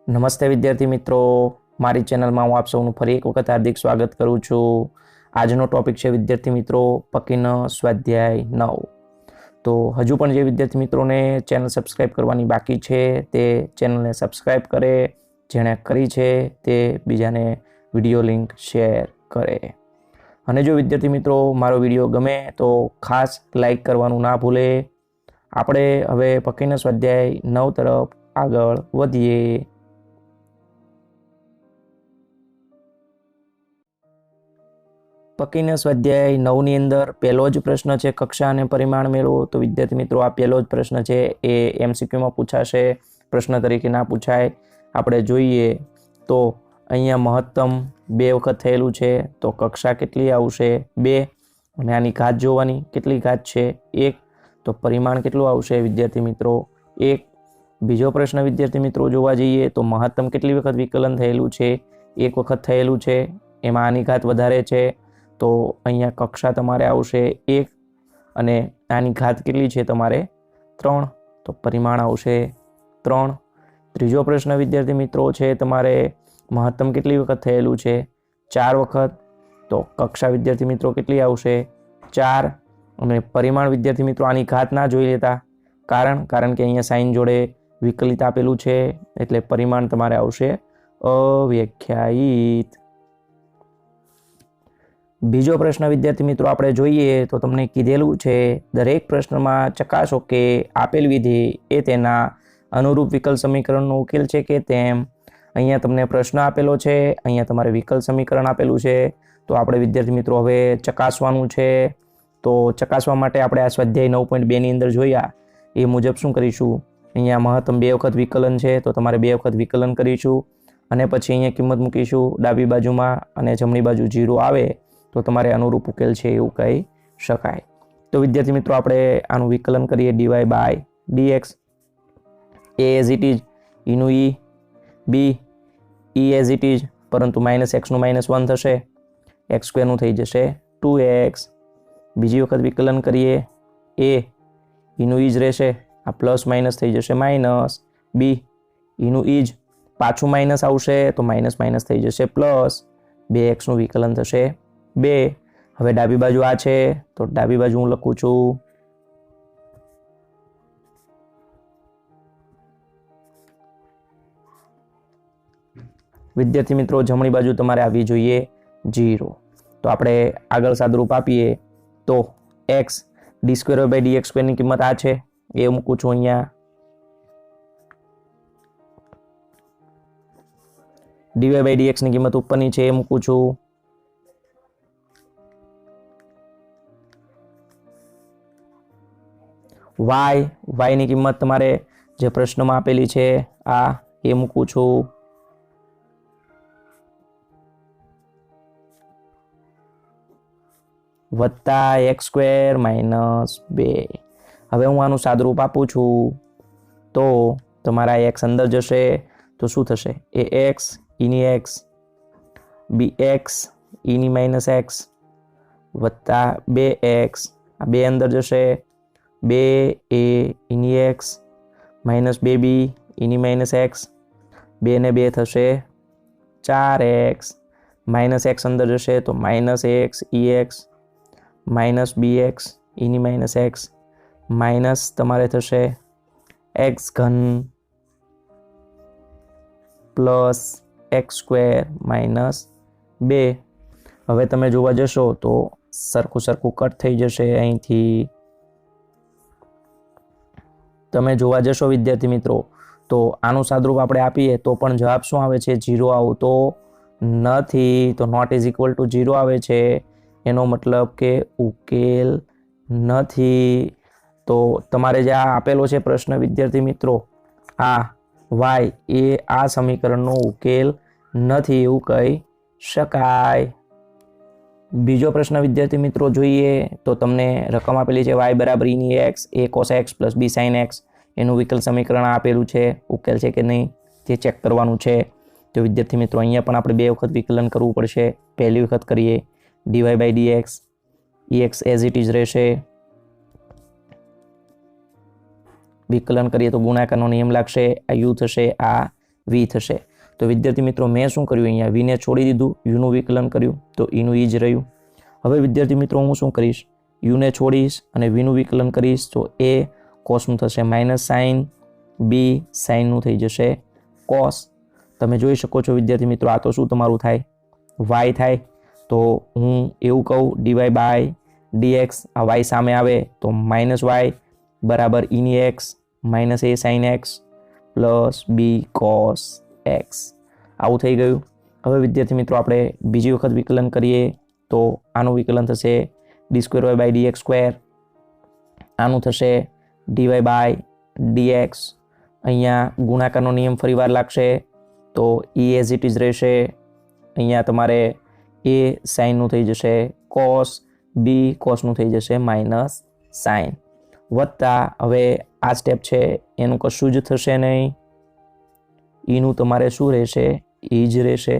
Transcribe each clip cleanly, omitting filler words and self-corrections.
નમસ્તે વિદ્યાર્થી મિત્રો, મારી ચેનલમાં હું આપ સૌનું ફરી એક વખત હાર્દિક સ્વાગત કરું છું। આજનો ટોપિક છે વિદ્યાર્થી મિત્રો પકીન સ્વાધ્યાય 9। તો હજુ પણ જે વિદ્યાર્થી મિત્રોને ચેનલ સબસ્ક્રાઇબ કરવાની બાકી છે તે ચેનલને સબસ્ક્રાઇબ કરે, જેણે કરી છે તે બીજાને વિડીયો લિંક શેર કરે। અને જો વિદ્યાર્થી મિત્રો મારો વિડીયો ગમે તો ખાસ લાઈક કરવાનું ના ભૂલે। આપણે હવે પકીન સ્વાધ્યાય 9 તરફ આગળ વધીએ। પકીન સ્વાધ્યાય 9 ની અંદર પહેલો જ પ્રશ્ન છે કક્ષા અને પરિમાણ મેળવો। તો વિદ્યાર્થી મિત્રો આ પહેલો જ પ્રશ્ન છે એ એમસીક્યુમાં પૂછાશે, પ્રશ્ન તરીકે ના પૂછાય। આપણે જોઈએ તો અહીંયા મહત્તમ 2 વખત થયેલું છે તો કક્ષા કેટલી આવશે 2, અને આની ઘાત જોવાની કેટલી ઘાત છે 1, તો પરિમાણ કેટલું આવશે વિદ્યાર્થી મિત્રો 1। બીજો પ્રશ્ન વિદ્યાર્થી મિત્રો જોવા જઈએ તો મહત્તમ કેટલી વખત વિકલન થયેલું છે 1 વખત થયેલું છે, એમાં આની ઘાત વધારે છે તો અહીંયા કક્ષા તમારે આવશે 1 અને આની ઘાત કેટલી છે તમારે 3, તો પરિમાણ આવશે 3। ત્રીજો પ્રશ્ન વિદ્યાર્થી મિત્રો છે તમારે મહત્તમ કેટલી વખત થયેલું છે 4 વખત, તો કક્ષા વિદ્યાર્થી મિત્રો કેટલી આવશે 4, અને પરિમાણ વિદ્યાર્થી મિત્રો આની ઘાત ના જોઈ લેતા, કારણ કે અહીંયા સાઇન જોડે વિકલિત આપેલું છે એટલે પરિમાણ તમારે આવશે અવ્યાખ્યાયિત। બીજો પ્રશ્ન વિદ્યાર્થી મિત્રો આપણે જોઈએ તો તમને કીધેલું છે દરેક પ્રશ્નમાં ચકાસો કે આપેલ વિધેય એ તેના અનુરૂપ વિકલ સમીકરણનો ઉકેલ છે કે તેમ। અહીંયા તમને પ્રશ્ન આપેલો છે, અહીંયા તમારે વિકલ સમીકરણ આપેલું છે, તો આપણે વિદ્યાર્થી મિત્રો હવે ચકાસવાનું છે। તો ચકાસવા માટે આપણે આ સ્વાધ્યાય 9.2 ની અંદર જોયા એ મુજબ શું કરીશું, અહીંયા મહત્તમ 2 વખત વિકલન છે તો તમારે 2 વખત વિકલન કરીશું, અને પછી અહીંયા કિંમત મૂકીશું ડાબી બાજુમાં, અને જમણી બાજુ 0 આવે તો તમારે અનુરૂપ ઉકેલ છે એવું કહી શકાય। તો વિદ્યાર્થી મિત્રો આપણે આનું વિકલન કરીએ dy/dx, a as it is, ઈનું E, B E as it is, પરંતુ -x નું -1 થશે, x² નું થઈ જશે 2x। બીજી વખત વિકલન કરીએ a ઈનું ઈ જ રહેશે, આ પ્લસ માઇનસ થઈ જશે માઇનસ, બી ઈનું ઈ જ, પાછું માઇનસ આવશે તો માઇનસ માઇનસ થઈ જશે પ્લસ, 2x નું વિકલન થશે 2। હવે ડાબી બાજુ આ છે તો ડાબી બાજુ હું લખું છું વિદ્યાર્થી મિત્રો જમણી બાજુ તમારે આવવી જોઈએ 0। તો આપણે આગળ સાદુરૂપ આપીએ તો x d²/dx² ની કિંમત આ છે એ મૂકું છું અહીંયા, dy/dx ની કિંમત ઉપરની છે એ મૂકું છું, y ની કિંમત તમારે જે પ્રશ્નમાં આપેલી છે આ એ મૂકું છું, વત્તા x² - 2। હવે હું આનું સાદુરૂપ આપું છું તો તમારા x અંદર જશે તો શું થશે, ax eની x, bx eની -x વત્તા 2x, આ 2 અંદર જશે, 2a eની x -2b eની -x, 2 ને 2 થશે 4x, -x અંદર જશે તો -x ex -bx eની -x minus તમારે થશે x³ પ્લસ x² - 2। હવે તમે જોવા જશો તો સરખું કટ થઈ જશે અહીંથી, તમે જોવા જશો વિદ્યાર્થી મિત્રો તો આનું સાદુરૂપ આપણે આપીએ તો પણ જવાબ શું આવે છે 0 આવતો નથી, તો નોટ ઇઝ ઇક્વલ ટુ 0 આવે છે, એનો મતલબ કે ઉકેલ નથી। તો તમારે જે આ આપેલો છે પ્રશ્ન વિદ્યાર્થી મિત્રો આ y એ આ સમીકરણનો ઉકેલ નથી એવું કહી શકાય। બીજો પ્રશ્ન વિદ્યાર્થી મિત્રો જોઈએ તો તમને રકમ આપેલી છે y = eની x, a cos x + b sin x, એનું વિકલ સમીકરણ આપેલું છે, ઉકેલ છે કે નહીં તે ચેક કરવાનું છે। તો વિદ્યાર્થી મિત્રો અહીંયા પણ આપણે 2 વખત વિકલન કરવું પડશે। પહેલી વખત કરીએ dy/dx, ex as it is રહેશે, વિકલન કરીએ તો ગુણાકારનો નિયમ લાગશે, આ u થશે, આ વી થશે. તો વિદ્યાર્થી મિત્રો મેં શું કર્યું, અહીંયા વીને છોડી દીધું, યુનું વિકલન કર્યું તો ઈનું ઈ જ રહ્યું. હવે વિદ્યાર્થી મિત્રો હું શું કરીશ, યુને છોડીશ અને વીનું વિકલન કરીશ તો એ કોસનું થશે માઇનસ સાઇન, બી સાઇનનું થઈ જશે કોસ. તમે જોઈ શકો છો વિદ્યાર્થી મિત્રો આ તો શું તમારું થાય, વાય થાય. તો હું એવું કહું ડીવાય બાય ડીએક્સ, આ વાય સામે આવે તો માઇનસ વાય બરાબર ઈની એક્સ માઇનસ એ સાઇન એક્સ પ્લસ બી કોસ એક્સ. આવું થઈ ગયું. હવે વિદ્યાર્થી મિત્રો આપણે બીજી વખત વિકલન કરીએ તો આનું વિકલન થશે d square y by d x square, આનું થશે ડીવાય બાય ડીએક્સ. અહીંયા ગુણાકારનો નિયમ ફરી વાર લાગશે તો ઈ એઝ ઇટ ઇઝ રહેશે. અહીંયા તમારે એ સાઇનનું થઈ જશે કોસ, બી કોસનું થઈ જશે માઇનસ સાઇન, વત્તા હવે આ સ્ટેપ છે એનું કશું જ થશે નહીં, ઈનું તમારે શું રહેશે, ઈ જ રહેશે.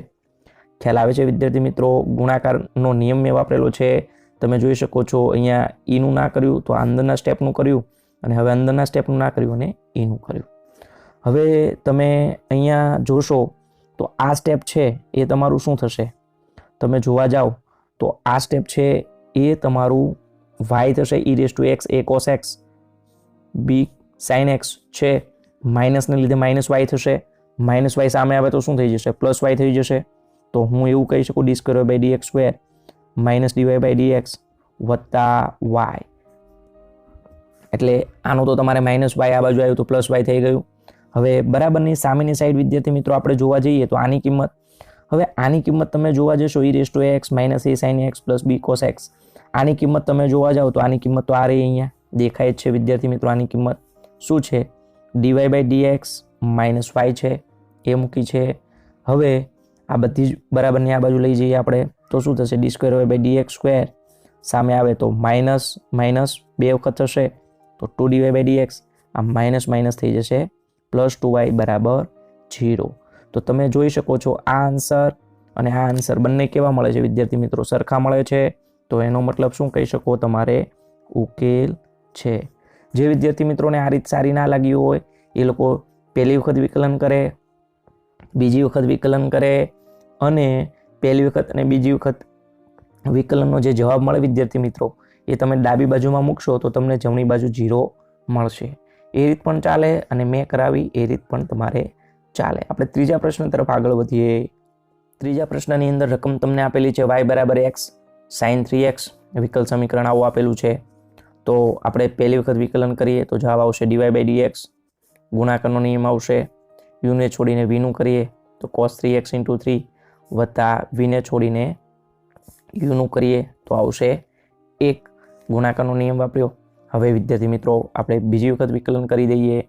ખ્યાલ આવે છે વિદ્યાર્થી મિત્રો? ગુણાકારનો નિયમ મેં વાપરેલો છે, તમે જોઈ શકો છો. અહીંયા ઈનું ના કર્યું તો અંદરના સ્ટેપનું કર્યું, અને હવે અંદરના સ્ટેપનું ના કર્યું અને ઈનું કર્યું. હવે તમે અહીંયા જોશો તો આ સ્ટેપ છે એ તમારું શું થશે, તમે જોવા જાઓ તો આ સ્ટેપ છે એ તમારું વાય થશે e raise to x a cos x, b sine x છે, માઇનસને લીધે માઇનસ વાય થશે, માઇનસ વાય સામે આવે તો શું થઈ જશે, પ્લસ વાય થઈ જશે. તો હું એવું કહી શકું d square by d x square minus dy by d x વત્તા વાય. એટલે આનું તો તમારે માઇનસ વાય આ બાજુ આવ્યું તો પ્લસ વાય થઈ ગયું. હવે બરાબરની સામેની સાઈડ વિદ્યાર્થી મિત્રો આપણે જોવા જઈએ તો આની કિંમત, હવે આની કિંમત તમે જોવા જશો e raise to x minus A sine x plus B cos x. આની કિંમત તમે જોવા જાઓ તો આની કિંમત તો આ રહી, અહીંયા દેખાય જ છે વિદ્યાર્થી મિત્રો. આની કિંમત શું છે, dy by d x minus y છે એ મૂકી છે. હવે આ બધી જ બરાબરની આ બાજુ લઈ જઈએ આપણે તો શું થશે, d square y by d x square સામે આવે તો માઇનસ માઇનસ બે વખત થશે તો 2dy બાય ડી એક્સ, આ માઇનસ માઇનસ થઈ જશે પ્લસ 2y બરાબર 0. તો તમે જોઈ શકો છો આ આન્સર અને આ આન્સર બંને કેવા મળે છે વિદ્યાર્થી મિત્રો, સરખા મળે છે. તો એનો મતલબ શું કહી શકો, તમારે ઉકેલ છે. જે વિદ્યાર્થી મિત્રોને આ રીત સારી ના લાગી હોય એ લોકો પહેલી વખત વિકલન કરે, બીજી વખત વિકલન કરે, અને પહેલી વખત અને બીજી વખત વિકલનનો જે જવાબ મળે વિદ્યાર્થી મિત્રો એ તમે ડાબી બાજુમાં મૂકશો તો તમને જમણી બાજુ 0 મળશે. એ રીત પણ ચાલે અને મેં કરાવી એ રીત પણ તમારે ચાલે. આપણે ત્રીજા પ્રશ્ન તરફ આગળ વધીએ. ત્રીજા પ્રશ્નની અંદર રકમ તમને આપેલી છે y બરાબર x sin 3x, વિકલ સમીકરણ આવું આપેલું છે. તો આપણે પહેલી વખત વિકલન કરીએ તો જવાબ આવશે dy બાય dx, ગુણાકારનો નિયમ આવશે, યુને છોડીને વીનું કરીએ તો cos 3x into 3 વત્તા વીને છોડીને યુનું કરીએ તો આવશે 1, ગુણાકારનો નિયમ વાપર્યો. હવે વિદ્યાર્થી મિત્રો આપણે બીજી વખત વિકલન કરી દઈએ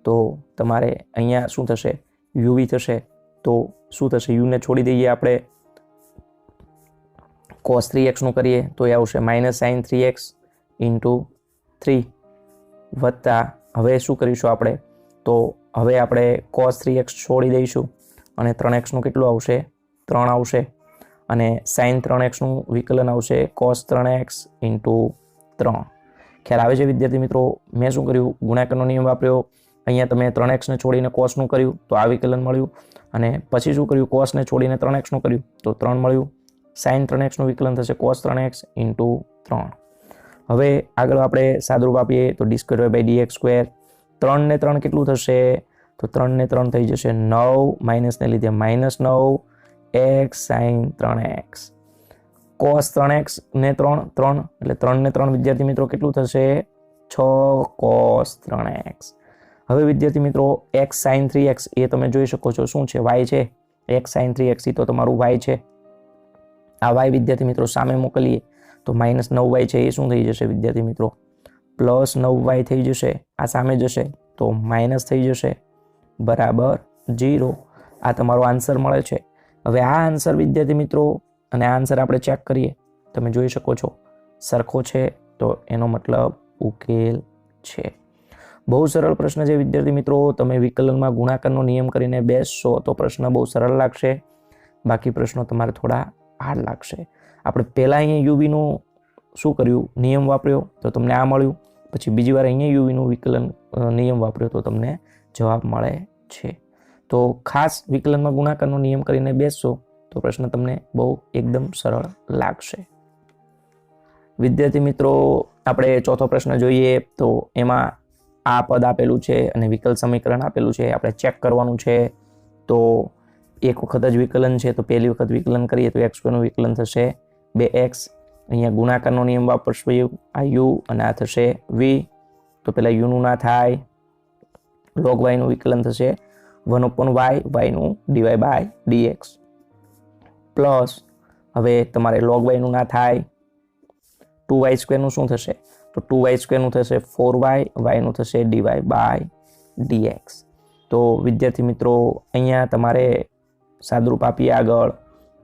તો તમારે અહીંયા શું થશે, યુવી થશે. તો શું થશે, યુને છોડી દઈએ આપણે, cos 3x નું કરીએ તો એ આવશે માઇનસ સાઇન 3x into 3 વત્તા હવે શું કરીશું આપણે, તો હવે આપણે cos 3x છોડી દઈશું અને 3x નું કેટલું આવશે, 3 આવશે, અને sin 3x નું વિકલન આવશે cos 3x into 3. ખ્યાલ આવે છે વિદ્યાર્થી મિત્રો? મેં શું કર્યું, ગુણાકારનો નિયમ વાપર્યો. અહીંયા તમે 3x ને છોડીને cos નું કર્યું તો આ વિકલન મળ્યું, અને પછી શું કર્યું, cos ને છોડીને 3x નું કર્યું તો 3 મળ્યું. sin 3x નું વિકલન થશે cos 3x into 3. હવે આગળ આપણે સાદુરૂપ આપીએ તો d square by dx square, 3 ને 3 કેટલું થશે, તો 3 ને 3 થઈ જશે 9, માઇનસને લીધે -9 x sin 3x, cos 3x ને 3 એટલે 3 ને 3 વિદ્યાર્થી મિત્રો કેટલું થશે, 6 cos 3x. હવે વિદ્યાર્થી મિત્રો x sin 3x એ તમે જોઈ શકો છો શું છે, y છે. x sin 3x એ તો તમારું y છે. આ y વિદ્યાર્થી મિત્રો સામે મોકલીએ તો -9y છે એ શું થઈ જશે વિદ્યાર્થી મિત્રો, +9y થઈ જશે. આ સામે જશે તો માઇનસ થઈ જશે બરાબર 0. આ તમારો આન્સર મળે છે. હવે આ આન્સર વિદ્યાર્થી મિત્રો અને આ આન્સર આપણે ચેક કરીએ, તમે જોઈ શકો છો સરખો છે, તો એનો મતલબ ઉકેલ છે. બહુ સરળ પ્રશ્ન છે વિદ્યાર્થી મિત્રો. તમે વિકલનમાં ગુણાકારનો નિયમ કરીને બેસશો તો પ્રશ્ન બહુ સરળ લાગશે, બાકી પ્રશ્નો તમારે થોડા હાર્ડ લાગશે. આપણે પહેલાં અહીંયા યુવીનું શું કર્યું, નિયમ વાપર્યો તો તમને આ મળ્યું, પછી બીજી વાર અહીંયા યુવીનું વિકલન નિયમ વાપર્યો તો તમને જવાબ મળે છે. તો ખાસ વિકલનમાં ગુણાકારનો નિયમ કરીને બેસશો તો પ્રશ્ન તમને બહુ એકદમ સરળ લાગશે. વિદ્યાર્થી મિત્રો, આપણે ચોથો પ્રશ્ન જોઈએ તો એમાં આ પદ આપેલું છે અને વિકલ સમીકરણ આપેલું છે. આપણે ચેક કરવાનું છે. તો એક વખત જ વિકલન છે તો પહેલી વખત વિકલન કરીએ તો x2 નું વિકલન થશે 2x. અહીંયા ગુણાકારનો નિયમ વાપરશું, આ u અને આ થશે v. તો પેલા u નું ના થાય, log y નું વિકલન થશે 1/y, y નું dy/dx પ્લસ હવે તમારે log y નું ના થાય 2y² નું શું થશે? તો 2y² નું થશે 4y, y નું થશે dy/dx. તો વિદ્યાર્થી મિત્રો, અહીંયા તમારે સાદરૂપ આપીએ આગળ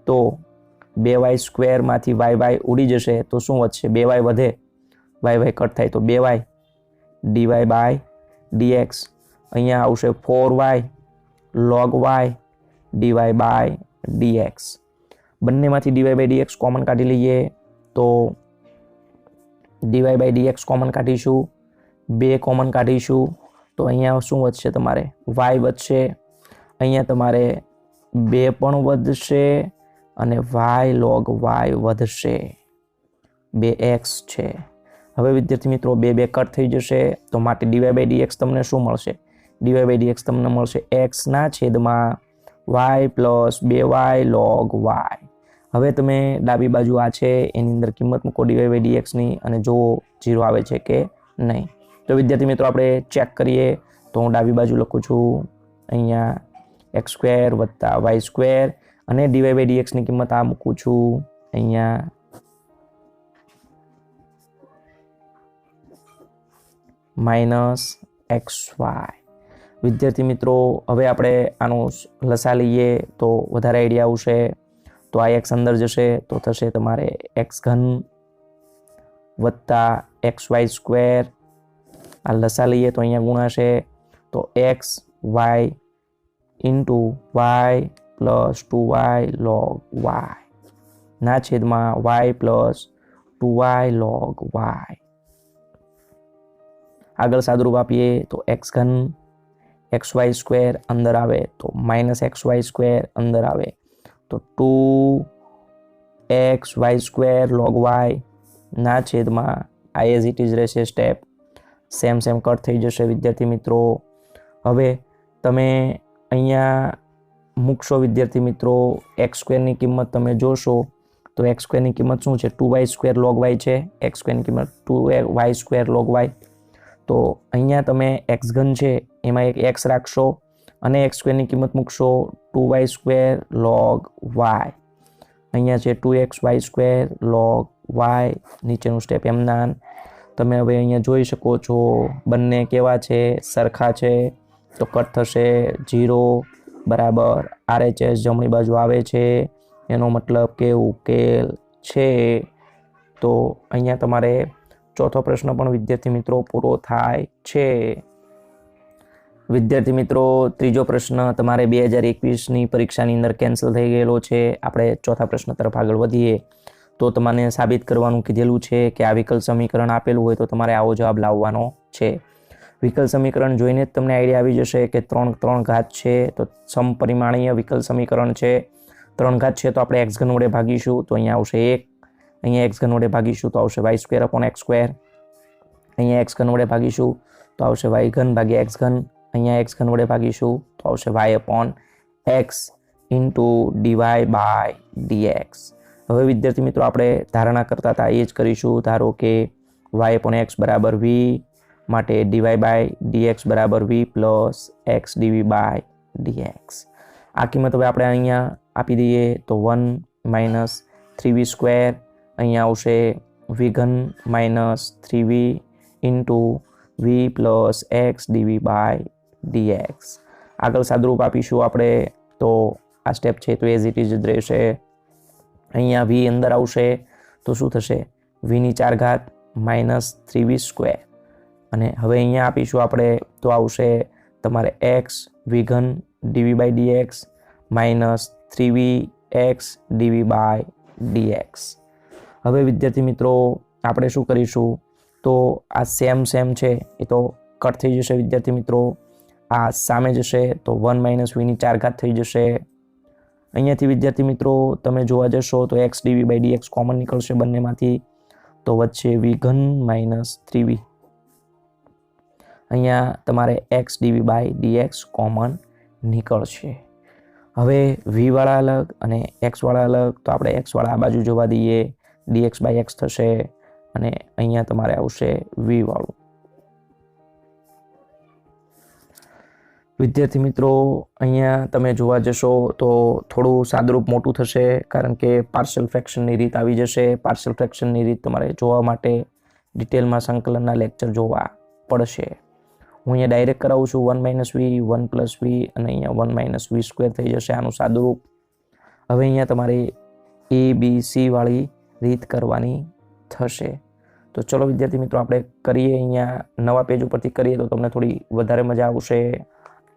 તો 2y² માંથી y ઉડી જશે તો શું વધશે? 2y વધે, y કટ થાય તો 2y dy/dx. અહીંયા આવશે 4y log y dy/dx. બંનેમાંથી dy/dx કોમન કાઢી લઈએ તો dy/dx કોમન કાઢીશું, 2 કોમન કાઢીશું તો અહીંયા શું વધશે? તમારે y વધશે. અહીંયા તમારે 2 પણ વધશે અને y log y વધશે, 2x છે. હવે વિદ્યાર્થી મિત્રો 2 કટ થઈ જશે તો માટે dy/dx તમને શું મળશે? dy/dx તમને મળશે x ના છેદમાં y plus 2y log y. હવે તમે ડાબી બાજુ આ છે એની અંદર કિંમત મૂકો dy/dx ની અને જુઓ 0 આવે છે કે નહીં. તો વિદ્યાર્થી મિત્રો, આપણે ચેક કરીએ તો હું ડાબી બાજુ લખું છું અહીંયા x² + y² અને dy/dx ની કિંમત આ મૂકું છું અહીંયા -xy. વિદ્યાર્થી મિત્રો, હવે આપણે આનું લસા લઈએ તો વધારે આઈડિયા આવશે. તો આ x અંદર જશે તો થશે તમારે x³ + xy². આ લસા લઈએ તો અહીંયા ગુણાશે તો x y y plus 2y log y ના છેદમાં y plus 2y log y. આગળ સાદરૂપ આપીએ તો x³ xy² અંદર આવે તો -xy² અંદર આવે તો 2xy² log y ના છેદમાં આ એઝ ઇટ ઇઝ રહેશે સ્ટેપ, સેમ કટ થઈ જશે. વિદ્યાર્થી મિત્રો, હવે તમે અહીંયા મૂકશો વિદ્યાર્થી મિત્રો x² ની કિંમત તમે જોશો તો x² ની કિંમત શું છે? 2y² log y છે. x² ની કિંમત 2y² log y. તો અહીંયા તમે x³ છે એમાં એક x રાખશો અને x² ની કિંમત મૂકશો 2y² log y. અહીંયા છે 2xy² log y. નીચેનું સ્ટેપ એમના તમે હવે અહીંયા જોઈ શકો છો, બંને કેવા છે? સરખા છે. તો કટ થશે 0 બરાબર RHS જમણી બાજુ આવે છે, એનો મતલબ કે ઉકેલ છે. તો અહીંયા તમારે ચોથો પ્રશ્ન પણ વિદ્યાર્થી મિત્રો પૂરો થાય છે. વિદ્યાર્થી મિત્રો, ત્રીજો પ્રશ્ન તમારે 2021ની પરીક્ષાની અંદર કેન્સલ થઈ ગયેલો છે. આપણે ચોથા પ્રશ્ન તરફ આગળ વધીએ તો તમને સાબિત કરવાનું કીધેલું છે કે આ વિકલ સમીકરણ આપેલું હોય તો તમારે આવો જવાબ લાવવાનો છે. વિકલ સમીકરણ જોઈને જ તમને આઈડિયા આવી જશે કે 3 ઘાત છે તો સમપરિમાણીય વિકલ સમીકરણ છે. 3 ઘાત છે તો આપણે x³ વડે ભાગીશું તો અહીંયા આવશે 1. અહીંયા x³ વડે ભાગીશું તો આવશે y²/x². અહીંયા x³ વડે ભાગીશું તો આવશે y3/x³. અહીંયા x³ વડે ભાગીશું તો આવશે y/x dy/dx. હવે વિદ્યાર્થી મિત્રો, આપણે ધારણા કરતા હતા એ જ કરીશું. ધારો કે y/x = v માટે dy/dx = v plus x dv/dx. આ કિંમત હવે આપણે અહીંયા આપી દઈએ તો 1 - 3v². અહીંયા આવશે v³ - 3v v plus x dv/dx. આગળ સાદરૂપ આપીશું આપણે તો આ સ્ટેપ છે તો એઝ ઇટ ઇઝ જ રહેશે. અહીંયા v અંદર આવશે તો શું થશે? v² - 3v². અને હવે અહીંયા આપીશું આપણે તો આવશે તમારે x v³ dv/dx - 3vx dv/dx. હવે વિદ્યાર્થી મિત્રો, આપણે શું કરીશું તો આ સેમ છે એ તો કટ થઈ જશે વિદ્યાર્થી મિત્રો. આ સામે જશે તો 1 માઇનસ વીની 4 ઘાત થઈ જશે. અહીંયાથી વિદ્યાર્થી મિત્રો તમે જોવા જશો તો x dv by dx common નીકળશે બંનેમાંથી, તો વચ્ચે v ઘન માઇનસ 3v. અહીંયા તમારે x dv by dx common નીકળશે. હવે v વાળા અલગ અને x વાળા અલગ, તો આપણે x વાળા આ બાજુ જોવા દઈએ, dx બાય x થશે અને અહીંયા તમારે આવશે v વાળું. વિદ્યાર્થી મિત્રો અહીંયા તમે જોવા જશો તો થોડું સાદુરૂપ મોટું થશે, કારણ કે પાર્શિયલ ફ્રેક્શનની રીત આવી જશે. પાર્શિયલ ફ્રેક્શનની રીત તમારે જોવા માટે ડિટેલમાં સંકલનના લેક્ચર જોવા પડશે. હું અહીંયા ડાયરેક્ટ કરાવું છું 1 માઇનસ વી 1 પ્લસ વી અને અહીંયા 1 માઇનસ વી સ્ક્વેર થઈ જશે આનું સાદુરૂપ. હવે અહીંયા તમારે એ બી સી વાળી રીત કરવાની થશે. તો ચલો વિદ્યાર્થી મિત્રો આપણે કરીએ, અહીંયા નવા પેજ ઉપરથી કરીએ તો તમને થોડી વધારે મજા આવશે.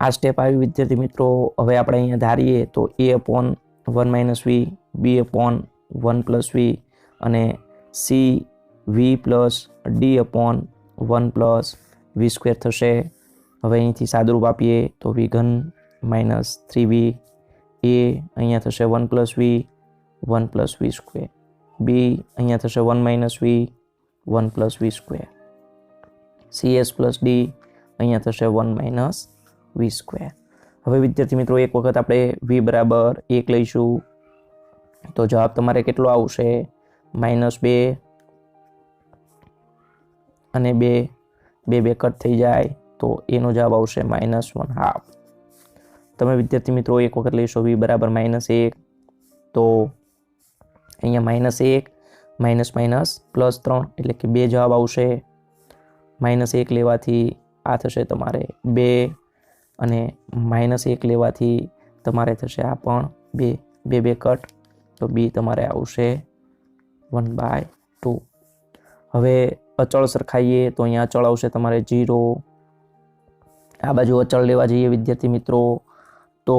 આ સ્ટેપ આવી વિદ્યાર્થી મિત્રો. હવે આપણે અહીંયા ધારીએ તો a upon 1 minus V, B upon 1 plus V અને C V plus D upon 1 plus V square થશે. હવે અહીંથી સાદુરૂપ આપીએ તો વી ઘન માઇનસ 3v, એ અહીંયા થશે 1 plus V 1 plus V square, B અહીંયા થશે 1 minus V 1 plus V square, C S plus D અહીંયા થશે 1 માઇનસ વી સ્ક્વેર. હવે વિદ્યાર્થી મિત્રો એક વખત આપણે વી બરાબર 1 લઈશું તો જવાબ તમારે કેટલો આવશે? -2 અને 2 કટ થઈ જાય તો એનો જવાબ આવશે -1/2. તમે વિદ્યાર્થી મિત્રો એક વખત લઈશો વી બરાબર -1 તો અહીંયા -1 +3 એટલે કે 2 જવાબ આવશે. -1 લેવાથી આ થશે તમારે 2 અને -1 લેવાથી તમારે થશે આ પણ 2 કટ, તો બી તમારે આવશે 1/2. હવે અચળ સરખાઈએ તો અહીંયા અચળ આવશે તમારે 0. આ બાજુ અચળ લેવા જઈએ વિદ્યાર્થી મિત્રો તો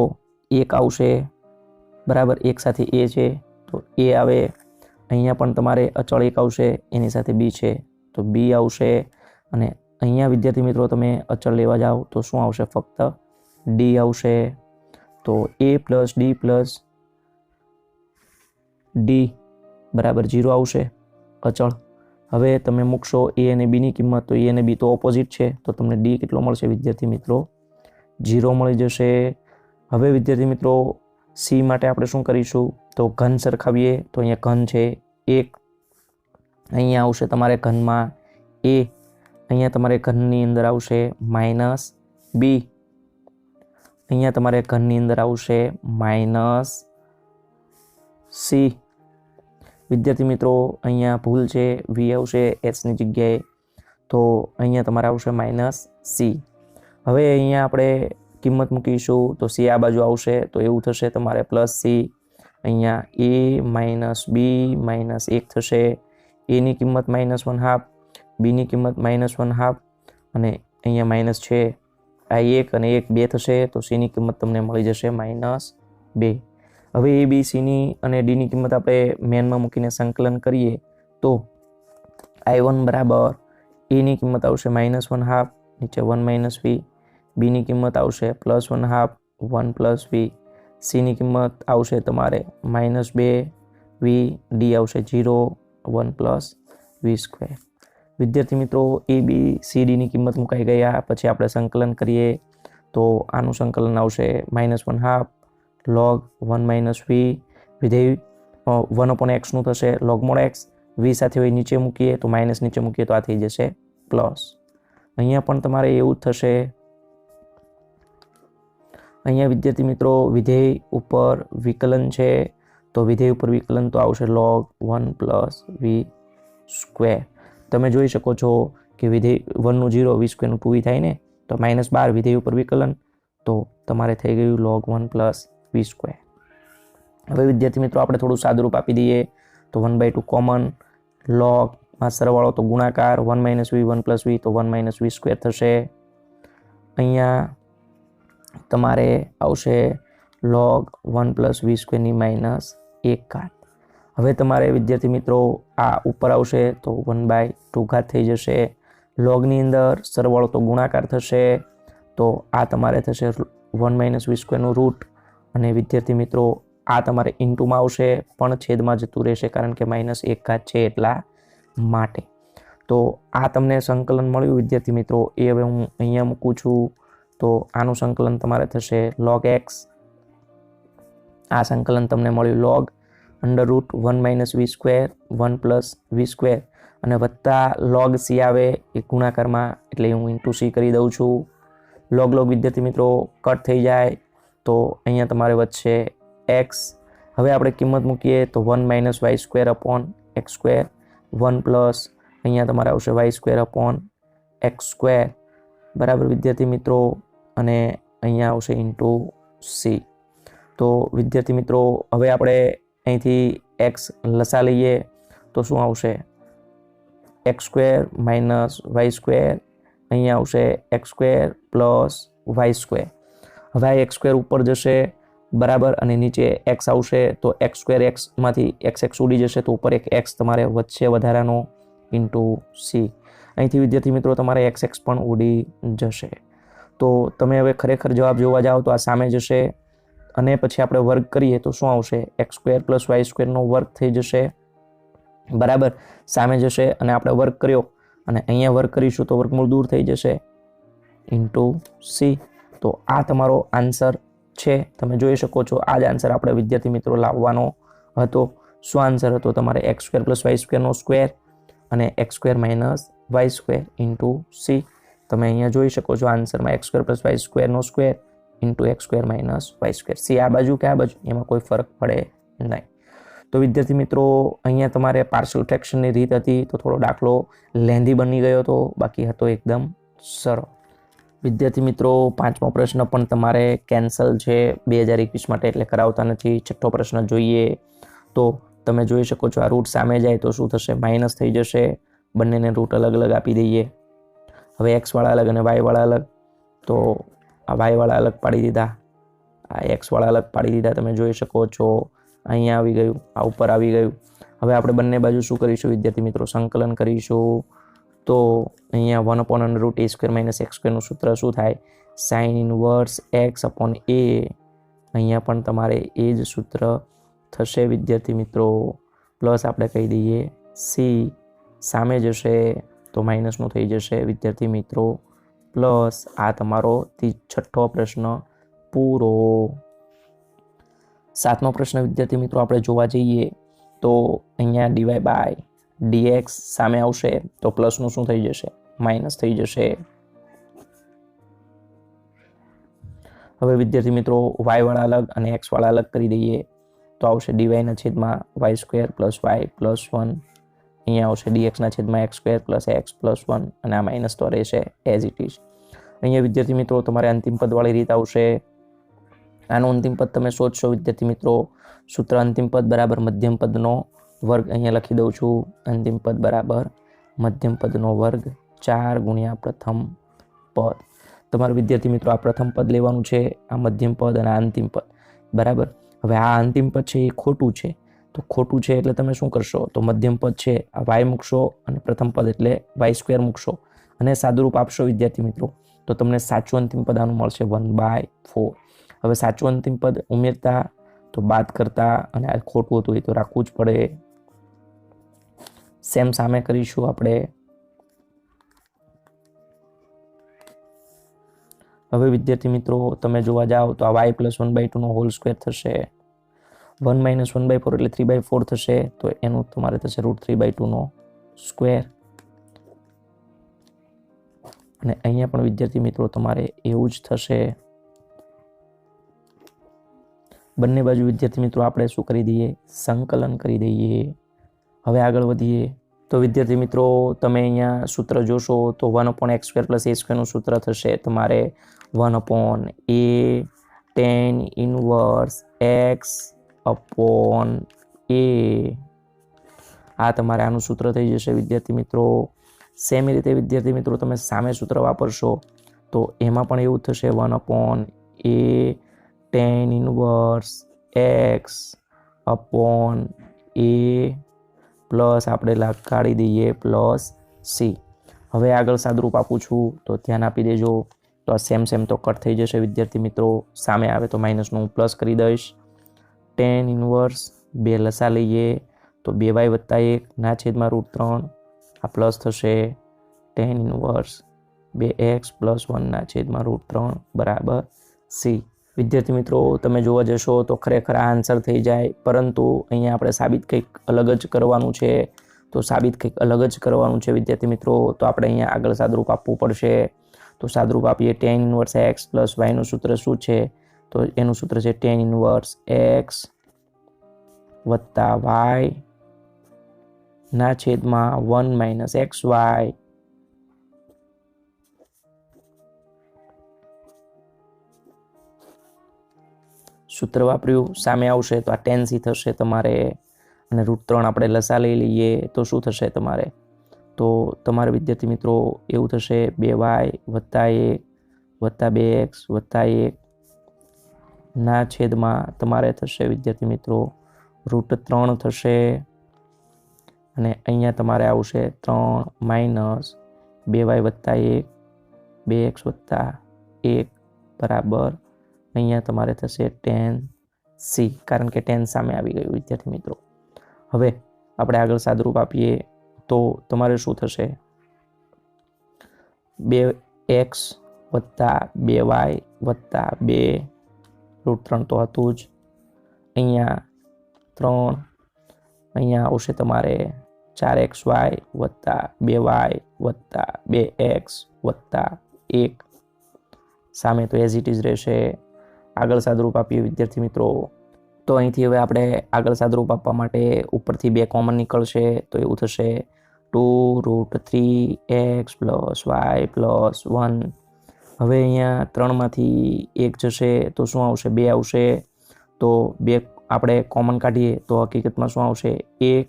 1 આવશે, બરાબર, 1 સાથે a છે તો a આવે. અહીંયા પણ તમારે અચળ 1 આવશે, એની સાથે b છે તો b આવશે. અને અહીંયા વિદ્યાર્થી મિત્રો તમે અચળ લેવા જાઓ તો શું આવશે? ફક્ત d આવશે. તો a પ્લસ d બરાબર 0 આવશે અચળ. હવે તમે મૂકશો a અને b ની કિંમત, તો a અને b તો ઓપોઝિટ છે તો તમને d કેટલો મળશે વિદ્યાર્થી મિત્રો? 0 મળી જશે. હવે વિદ્યાર્થી મિત્રો c માટે આપણે શું કરીશું? તો ઘન સરખાવીએ તો અહીંયા ઘન છે 1, અહીંયા આવશે તમારે ઘનમાં a, અહીંયા તમારે ઘનની અંદર આવશે -b, અહીંયા તમારે ઘનની અંદર આવશે -c. વિદ્યાર્થી મિત્રો અહીંયા ભૂલ છે, v આવશે h ની જગ્યાએ, તો અહીંયા તમારે આવશે -c. હવે અહીંયા આપણે કિંમત મૂકીશું તો c આ બાજુ આવશે તો એવું થશે તમારે +c. અહીંયા a - b -1 થશે, a ની કિંમત -1/2, b ની કિંમત -1/2 અને અહીંયા માઇનસ છે, આ 1 અને 1 2 થશે તો c ની કિંમત તમને મળી જશે -2. હવે a b c ની અને d ની કિંમત આપણે મેનમાં મૂકીને સંકલન કરીએ તો i1 બરાબર a ની કિંમત આવશે -1/2, નીચે 1 માઇનસ વી, b ની કિંમત આવશે +1/2 1 પ્લસ વી, c ની કિંમત આવશે તમારે -2v, d આવશે 0 1 પ્લસ વી સ્ક્વેર. વિદ્યાર્થી મિત્રો a b c d ની કિંમત મુકાઈ ગયા પછી આપણે સંકલન કરીએ તો આનું સંકલન આવશે -1/2 log 1 માઇનસ વી, વિધેય 1/x નું થશે log mod x, v સાથે હોય નીચે મૂકીએ તો માઇનસ નીચે મૂકીએ તો આ થઈ જશે પ્લસ. અહીંયા પણ તમારે એવું જ થશે. અહીંયા વિદ્યાર્થી મિત્રો વિધેય ઉપર વિકલન છે તો વિધેય ઉપર વિકલન તો આવશે log 1 પ્લસ વી સ્ક્વેર. તમે જોઈ શકો છો કે વિધેય 1 નું 0, વી સ્ક્વેર નું 2v થાય ને, તો -12 વિધેય ઉપર વિકલન તો તમારે થઈ ગયું log 1 પ્લસ વી સ્ક્વેર. હવે વિદ્યાર્થી મિત્રો આપણે થોડું સાદુરૂપ આપી દઈએ તો 1/2 કોમન, log માં સરવાળો તો ગુણાકાર, 1 માઇનસ વી 1 પ્લસ વી તો 1 માઇનસ વી સ્ક્વેર થશે. અહીંયા તમારે આવશે log 1 પ્લસ વી સ્ક્વેરની -1 હવે તમારે વિદ્યાર્થી મિત્રો આ ઉપર આવશે તો 1/2 ઘાત થઈ જશે. લોગની અંદર સરવાળો તો ગુણાકાર થશે તો આ તમારે થશે 1 - v² રૂટ, અને વિદ્યાર્થી મિત્રો આ તમારે ઇન્ટુમાં આવશે પણ છેદમાં જતું રહેશે કારણ કે -1 છે એટલા માટે. તો આ તમને સંકલન મળ્યું વિદ્યાર્થી મિત્રો, એ હવે હું અહીંયા મૂકું છું. તો આનું સંકલન તમારે થશે log x. આ સંકલન તમને મળ્યું log √1 - v², 1 + v², અને વત્તા log c આવે એ ગુણાકારમાં, એટલે હું ઇન્ટુ c કરી દઉં છું. log વિદ્યાર્થી મિત્રો કટ થઈ જાય તો અહીંયા તમારે વધશે x. હવે આપણે કિંમત મૂકીએ તો 1 - y² / x², 1 + અહીંયા તમારે આવશે y² / x², બરાબર વિદ્યાર્થી મિત્રો, અને અહીંયા આવશે ઇન્ટુ c. તો વિદ્યાર્થી મિત્રો હવે આપણે અહીંથી x લસા લઈએ તો શું આવશે? x² - y², અહીંયા આવશે x² + y². હવે આ x² ઉપર જશે, બરાબર, અને નીચે x આવશે તો x² માંથી x ઉડી જશે તો ઉપર એક x તમારે વચ્ચે વધારાનો ઇન્ટુ c. અહીંથી વિદ્યાર્થી મિત્રો તમારે x પણ ઉડી જશે. તો તમે હવે ખરેખર જવાબ જોવા જાઓ તો આ સામે જશે, અને પછી આપણે વર્ગ કરીએ તો શું આવશે? x² + y² નો વર્ગ થઈ જશે, બરાબર, સામે જશે, અને આપણે વર્ગ કર્યો અને અહીંયા વર્ગ કરીશું તો વર્ગમૂળ દૂર થઈ જશે ઇન્ટુ c. તો આ તમારો આન્સર છે. તમે જોઈ શકો છો આ જ આન્સર આપણે વિદ્યાર્થી મિત્રો લાવવાનો હતો. શું આન્સર હતો? તમારે x² + y² નો સ્ક્વેર અને x² - y² ઇન્ટુ c. તમે અહીંયા જોઈ શકો છો આન્સરમાં x² + y² નો square into x² - y². c આ બાજુ કે આ બાજુ એમાં કોઈ ફરક પડે નહીં. તો વિદ્યાર્થી મિત્રો અહીંયા તમારે પાર્શિયલ ફ્રેક્શનની રીત હતી, તો થોડો દાખલો લેન્ધી બની ગયો હતો, બાકી હતો એકદમ સરળ. વિદ્યાર્થી મિત્રો 5મો પ્રશ્ન પણ તમારે કેન્સલ છે 2021 માટે, એટલે કરાવતા નથી. 6થો પ્રશ્ન જોઈએ તો તમે જોઈ શકો છો આ રૂટ સામે જાય તો શું થશે? માઇનસ થઈ જશે. બંનેને રૂટ અલગ અલગ આપી દઈએ. હવે x વાળા અલગ અને y વાળા અલગ, તો આ y વાળા અલગ પાડી દીધા, આ x વાળા અલગ પાડી દીધા. તમે જોઈ શકો છો અહીંયા આવી ગયું, આ ઉપર આવી ગયું. હવે આપણે બંને બાજુ શું કરીશું વિદ્યાર્થી મિત્રો? સંકલન કરીશું. તો અહીંયા 1/√a² - x² નું સૂત્ર શું થાય? sin inverse x/a. અહીંયા પણ તમારે એ જ સૂત્ર થશે વિદ્યાર્થી મિત્રો, પ્લસ આપણે કહી દઈએ c. સામે જશે તો માઇનસનું થઈ જશે વિદ્યાર્થી મિત્રો, પ્લસ આ તમારો 6થો પ્રશ્ન પૂરો. 7મો પ્રશ્ન વિદ્યાર્થી મિત્રો આપણે જોવા જઈએ તો અહીંયા dy/dx સામે આવશે તો પ્લસનું શું થઈ જશે? માઇનસ થઈ જશે. હવે વિદ્યાર્થી મિત્રો y વાળા અલગ અને x વાળા અલગ કરી દઈએ તો આવશે dy/y² + y + 1. અહીંયા આવશે dx/x² + x + 1, અને આ માઇનસ તો રહેશે એઝ ઇટ ઇઝ. અહીંયા વિદ્યાર્થી મિત્રો તમારે અંતિમ પદવાળી રીત આવશે. આનું અંતિમ પદ તમે શોધશો વિદ્યાર્થી મિત્રો. સૂત્ર અંતિમ પદ બરાબર મધ્યમ પદનો વર્ગ, અહીંયા લખી દઉં છું, અંતિમ પદ બરાબર મધ્યમ પદનો વર્ગ 4 × પ્રથમ પદ. તમારે વિદ્યાર્થી મિત્રો આ પ્રથમ પદ લેવાનું છે, આ મધ્યમ પદ અને આ અંતિમ પદ, બરાબર. હવે આ અંતિમ પદ છે એ ખોટું છે, તો ખોટું છે એટલે તમે શું કરશો? તો મધ્યમ પદ છે આ y મૂકશો અને પ્રથમ પદ એટલે y² મૂકશો અને સાદુરૂપ આપશો વિદ્યાર્થી મિત્રો, તો તમને સાચું અંતિમ પદ આનું મળશે 1/4. હવે સાચું અંતિમ પદ ઉમેરતા તો બાદ કરતા, અને આ ખોટું હતું એ તો રાખવું જ પડે. સેમ સામે કરીશું આપણે. હવે વિદ્યાર્થી મિત્રો તમે જોવા જાઓ તો આ y + 1/2 નો હોલ સ્ક્વેર થશે. 1 - 1/4 એટલે 3/4 થશે, તો એનું તમારે થશે √3/2 નો સ્ક્વેર. અને અહીંયા પણ વિદ્યાર્થી મિત્રો તમારે એવું જ થશે. બંને બાજુ વિદ્યાર્થી મિત્રો આપણે શું કરી દઈએ? સંકલન કરી દઈએ. હવે આગળ વધીએ તો વિદ્યાર્થી મિત્રો તમે અહીંયા સૂત્ર જોશો તો 1/x² + a² નું સૂત્ર થશે તમારે 1/a tan inverse x/a. આ તમારે આનું સૂત્ર થઈ જશે વિદ્યાર્થી મિત્રો. સેમ રીતે વિદ્યાર્થી મિત્રો તમે સામે સૂત્ર વાપરશો તો એમાં પણ એવું થશે 1/a tan inverse x/a plus આપણે લગાડી દઈએ પ્લસ c. હવે આગળ સાદુરૂપ આપું છું તો ધ્યાન આપી દેજો. તો તો આ સેમ તો કટ થઈ જશે વિદ્યાર્થી મિત્રો. સામે આવે તો માઇનસનું હું પ્લસ કરી દઈશ. ટેન ઇનવર્સ 2 લસા લઈએ તો 2y + 1 ના છેદમાં √3 આ પ્લસ થશે. ટેન ઇનવર્સ 2x + 1 ના છેદમાં √3 બરાબર c. વિદ્યાર્થી મિત્રો તમે જોવા જશો તો ખરેખર આ આન્સર થઈ જાય, પરંતુ અહીંયા આપણે સાબિત કંઈક અલગ જ કરવાનું છે. તો સાબિત કંઈક અલગ જ કરવાનું છે વિદ્યાર્થી મિત્રો. તો આપણે અહીંયા આગળ સાદુરૂપ આપવું પડશે. તો સાદુરૂપ આપીએ. ટેન ઇનવર્સ x + y નું સૂત્ર શું છે? તો એનું સૂત્ર છે ટેન ઇનવર્સ x + y ના છેદમાં 1 - xy સૂત્ર વાપર્યું. સામે આવશે તો આ ટેન સી થશે તમારે, અને √3 આપણે લસા લઈ લઈએ તો શું થશે તમારે? તો તમારે વિદ્યાર્થી મિત્રો એવું થશે 2y + 1 + 2x + 1 ના છેદમાં તમારે થશે વિદ્યાર્થી મિત્રો √3 થશે, અને અહીંયા તમારે આવશે 3 - 2y + 1 2x + 1 બરાબર અહીંયા તમારે થશે ટેન સી, કારણ કે ટેન સામે આવી ગયું વિદ્યાર્થી મિત્રો. હવે આપણે આગળ સાદુરૂપ આપીએ તો તમારે શું થશે? 2x + 2y + 2 √3 તો હતું જ. અહીંયા 3 અહીંયા આવશે તમારે 4xy + 2y + 2x + 1 સામે તો એઝ ઇટ ઇઝ રહેશે. આગળ સાદુરૂપ આપીએ વિદ્યાર્થી મિત્રો. તો અહીંથી હવે આપણે આગળ સાદુરૂપ આપવા માટે ઉપરથી 2 કોમન નીકળશે તો એવું થશે 2√3x + y + 1. હવે અહીંયા 3માંથી 1 જશે તો શું આવશે? 2 આવશે. તો 2 આપણે કોમન કાઢીએ તો હકીકતમાં શું આવશે? 1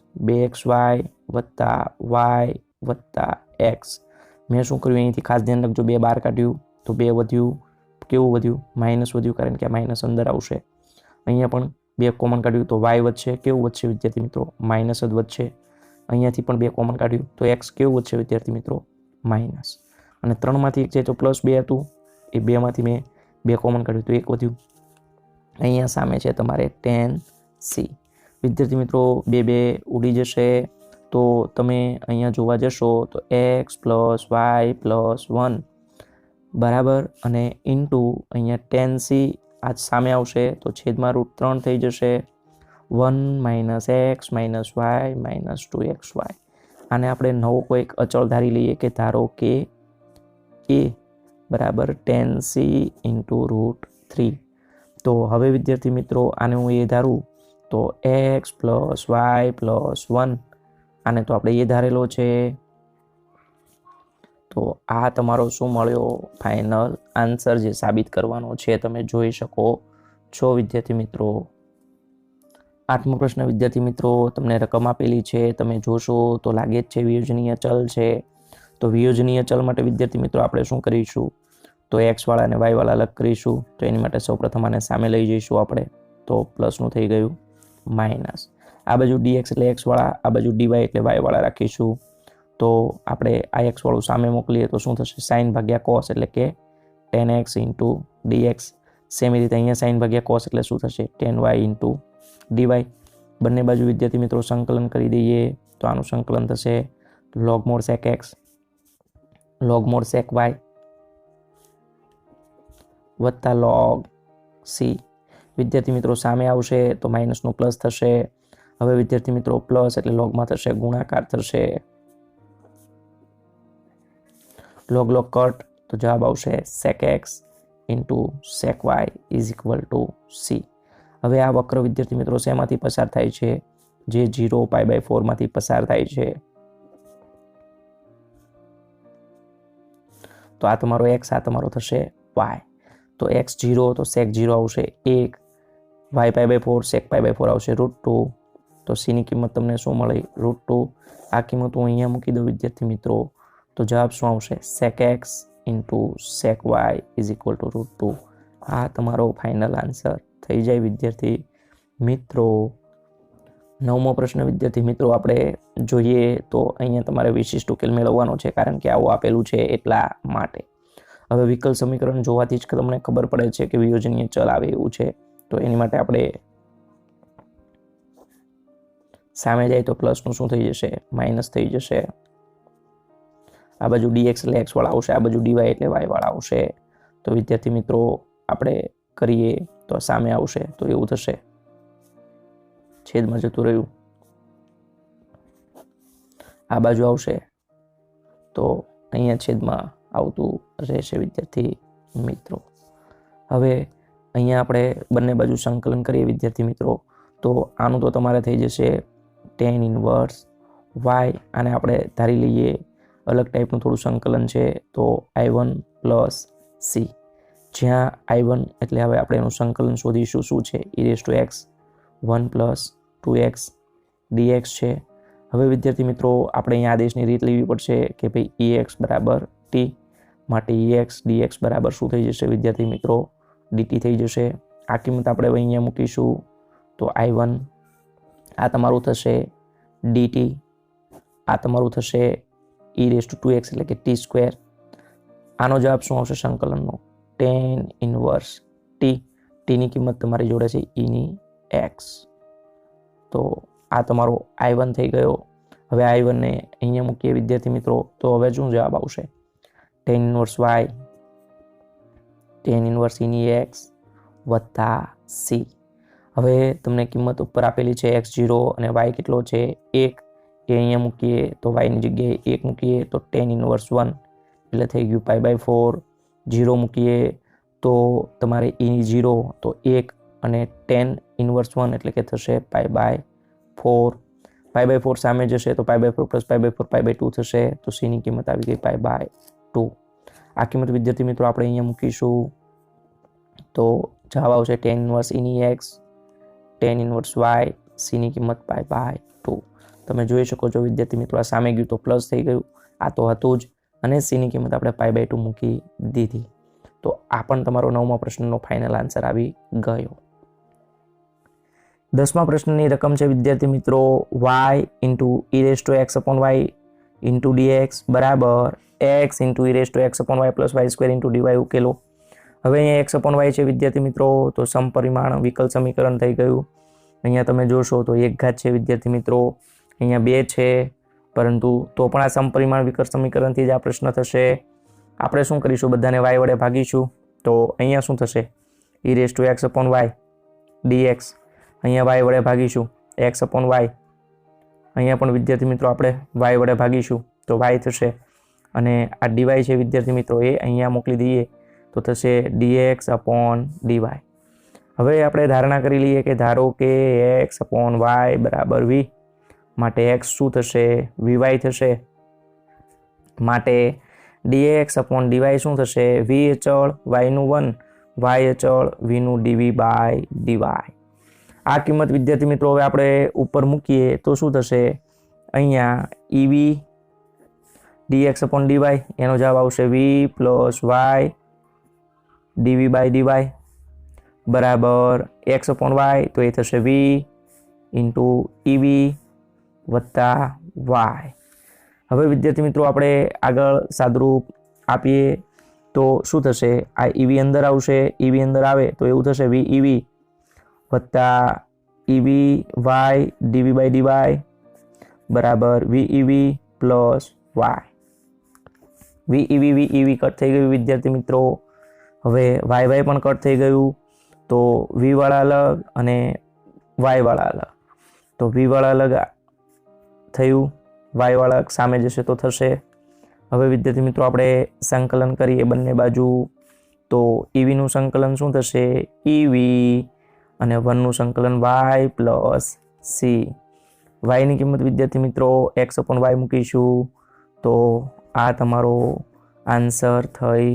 - 2xy + y + x. મેં શું કર્યું અહીંથી ખાસ ધ્યાન રાખજો, 2 બહાર કાઢ્યું તો 2 વધ્યું. કેવું વધ્યું? માઇનસ વધ્યું, કારણ કે આ માઇનસ અંદર આવશે. અહીંયા પણ 2 કોમન કાઢ્યું તો y વધશે. કેવું વધશે વિદ્યાર્થી મિત્રો? માઇનસ જ વધશે. અહીંયાથી પણ 2 કોમન કાઢ્યું તો x કેવું વધશે વિદ્યાર્થી મિત્રો? માઇનસ. અને 3માંથી 1 છે તો +2 હતું, એ 2માંથી મેં 2 કોમન કાઢ્યું તો 1 વધ્યું. અહીંયા સામે છે તમારે ટેન સી. વિદ્યાર્થી મિત્રો 2 ઉડી જશે. તો તમે અહીંયા જોવા જશો તો x + y + 1 બરાબર, અને ઇન્ટુ અહીંયા ટેન સી આ સામે આવશે તો છેદમાં √3 થઈ જશે. 1 - x - y - 2xy. આને આપણે નવો કોઈક અચળ ધારી લઈએ કે ધારો કે a બરાબર ટેન સી × √3. તો હવે વિદ્યાર્થી મિત્રો આને હું એ ધારું તો x + y + 1 આને તો આપણે એ ધારેલો છે. તો આ તમારો શું મળ્યો? ફાઇનલ આન્સર જે સાબિત કરવાનો છે. તમે જોઈ શકો છો વિદ્યાર્થી મિત્રો. 8મો પ્રશ્ન વિદ્યાર્થી મિત્રો, તમને રકમ આપેલી છે, તમે જોશો તો લાગે જ છે વિયોજનીય ચલ છે. તો વિયોજનીય ચલ માટે વિદ્યાર્થી મિત્રો આપણે શું કરીશું? તો x વાળા અને y વાળા અલગ કરીશું. તો એની માટે સૌપ્રથમ આને સામે લઈ જઈશું આપણે. તો પ્લસનું થઈ ગયું માઇનસ. આ બાજુ dx એટલે x વાળા, આ બાજુ dy એટલે y વાળા રાખીશું. તો આપણે આ x વાળું સામે મોકલીએ તો શું થશે? sin / cos એટલે કે 10x × dx. સેમ રીતે અહીંયા sin / cos એટલે શું થશે? 10y × dy. બંને બાજુ વિદ્યાર્થી મિત્રો સંકલન કરી દઈએ તો આનું સંકલન થશે log mod sec x log mod sec y + log c. વિદ્યાર્થી મિત્રો સામે આવશે તો માઇનસનું પ્લસ થશે. હવે વિદ્યાર્થી મિત્રો પ્લસ એટલે લોગમાં થશે ગુણાકાર થશે. log કટ તો જવાબ આવશે sec x × sec y = c. હવે આ વક્ર વિદ્યાર્થી મિત્રો શેમાંથી પસાર થાય છે? જે 0 π/4 માંથી પસાર થાય છે. તો આ તમારો x, આ તમારો થશે y. તો x 0 તો sec 0 આવશે 1, y π/4 sec π/4 આવશે √2. તો c ની કિંમત તમને શું મળી? √2. આ કિંમત હું અહીંયા મૂકી દઉં વિદ્યાર્થી મિત્રો તો જવાબ શું આવશે? sec x × sec y = √2. આ તમારો ફાઇનલ આન્સર થઈ જાય વિદ્યાર્થી મિત્રો. 9મો પ્રશ્ન વિદ્યાર્થી મિત્રો આપણે જોઈએ તો અહીંયા તમારે વિશિષ્ટ ઉકેલ મેળવવાનો છે, કારણ કે આવું આપેલું છે એટલા માટે. હવે વિકલ સમીકરણ જોવાથી જ તમને ખબર પડે છે કે વિયોજનીય ચલ આવે એવું છે. તો એની માટે આપણે સામે જાય તો પ્લસનું શું થઈ જશે? માઇનસ થઈ જશે. આ બાજુ dx એટલે x વાળા આવશે, આ બાજુ dy એટલે y વાળા આવશે. તો વિદ્યાર્થી મિત્રો આપણે કરીએ તો સામે આવશે તો એવું થશે, છેદમાં જતું રહ્યું. આ બાજુ આવશે તો અહીંયા છેદમાં આવતું રહેશે વિદ્યાર્થી મિત્રો. હવે અહીંયા આપણે બંને બાજુ સંકલન કરીએ વિદ્યાર્થી મિત્રો, તો આનું તો તમારે થઈ જશે tan ઇન્વર્સ y. આને આપણે ધારી લઈએ અલગ ટાઈપનું થોડું સંકલન છે, તો i1 પ્લસ c, જ્યાં i1 એટલે હવે આપણે એનું સંકલન શોધીશું શું છે, e⁻x 1 પ્લસ 2x dx છે. હવે વિદ્યાર્થી મિત્રો આપણે અહીંયા આદેશની રીત લેવી પડશે કે ભાઈ ex બરાબર t, માટે ex dx બરાબર શું થઈ જશે વિદ્યાર્થી મિત્રો? dt થઈ જશે. આ કિંમત આપણે અહીંયા મૂકીશું તો i1 આ તમારું થશે dt, આ તમારું થશે e⁻2x એટલે કે t સ્ક્વેર. આનો જવાબ શું આવશે સંકલનનો? tan inverse t. ની કિંમત તમારી જોડે છે e ની x. તો આ તમારો i1 થઈ ગયો. હવે i1 ને અહીંયા મૂકીએ વિદ્યાર્થી મિત્રો, તો હવે શું જવાબ આવશે? tan inverse y, tan inverse e ની x વત્તા c. હવે તમને કિંમત ઉપર આપેલી છે x0 અને y કેટલો છે 1, એ અહીંયા મૂકીએ તો y ની જગ્યાએ 1 મૂકીએ તો tan ઇન્વર્સ 1 એટલે થઈ ગયું π/4. 0 મૂકીએ તો તમારે e ની 0 તો 1 અને tan ઇન્વર્સ 1 એટલે કે થશે π/4. π/4 સામે જશે તો π/4 પ્લસ π/4 π/2 થશે. તો c ની કિંમત આવી ગઈ π/2. આ કિંમત વિદ્યાર્થી મિત્રો આપણે અહીંયા મૂકીશું તો જવાબ આવશે tan ઇન્વર્સ e ની x, tan inverse y, c ની કિંમત π/2. તમે જોઈ શકો છો વિદ્યાર્થી મિત્રો આ સામે ગયું તો પ્લસ થઈ ગયું, આ તો હતું જ, અને c ની કિંમત આપણે π/2 મૂકી દીધી. તો આ પણ તમારો 9મા પ્રશ્નનો ફાઇનલ આન્સર આવી ગયો. 10મા પ્રશ્નની રકમ છે વિદ્યાર્થી મિત્રો y e⁻x/y dx બરાબર x e⁻x/y plus y² dy ઉકેલો. હવે અહીંયા x/y છે વિદ્યાર્થી મિત્રો, તો સમપરિમાણ વિકલ સમીકરણ થઈ ગયું. અહીંયા તમે જોશો તો 1 ઘાત છે વિદ્યાર્થી મિત્રો, અહીંયા 2 છે, પરંતુ તો પણ આ સમપરિમાણ વિકલ સમીકરણથી જ આ પ્રશ્ન થશે. આપણે શું કરીશું? બધાને y વડે ભાગીશું. તો અહીંયા શું થશે? e⁻x/y dx. અહીંયા y વડે ભાગીશું x/y. અહીંયા પણ વિદ્યાર્થી મિત્રો આપણે y વડે ભાગીશું તો y થશે, અને આ dy છે વિદ્યાર્થી મિત્રો એ અહીંયા મોકલી દઈએ તો થશે dx/dy. હવે આપણે ધારણા કરી લઈએ કે ધારો કે x/y બરાબર v, માટે x શું થશે? vy થશે. માટે dx/dy શું થશે? v અચળ y નું 1, y અચળ v નું dv/dy. આ કિંમત વિદ્યાર્થી મિત્રો હવે આપણે ઉપર મૂકીએ તો શું થશે? અહીંયા ev dx/dy એનો જવાબ આવશે v પ્લસ y dv/dy બરાબર x/y, તો એ થશે v ઇન્ટુ ev વત્તા y. હવે વિદ્યાર્થી મિત્રો આપણે આગળ સાદુરૂપ આપીએ તો શું થશે? આ ev અંદર આવશે, ev અંદર આવે તો એવું થશે v ev વત્તા ev y dv/dy બરાબર v ev plus y. v ev cut થઈ ગયું વિદ્યાર્થી મિત્રો. હવે y પણ કટ થઈ ગયું, તો v વાળા અલગ અને y વાળા અલગ. તો v વાળા અલગ થયું, y વાળા સામે જશે તો થશે. હવે વિદ્યાર્થી મિત્રો આપણે સંકલન કરીએ બંને બાજુ, તો ev નું સંકલન શું થશે? ev અને 1 નું સંકલન y પ્લસ c. y ની કિંમત વિદ્યાર્થી મિત્રો x/y મૂકીશું તો આ તમારો આન્સર થઈ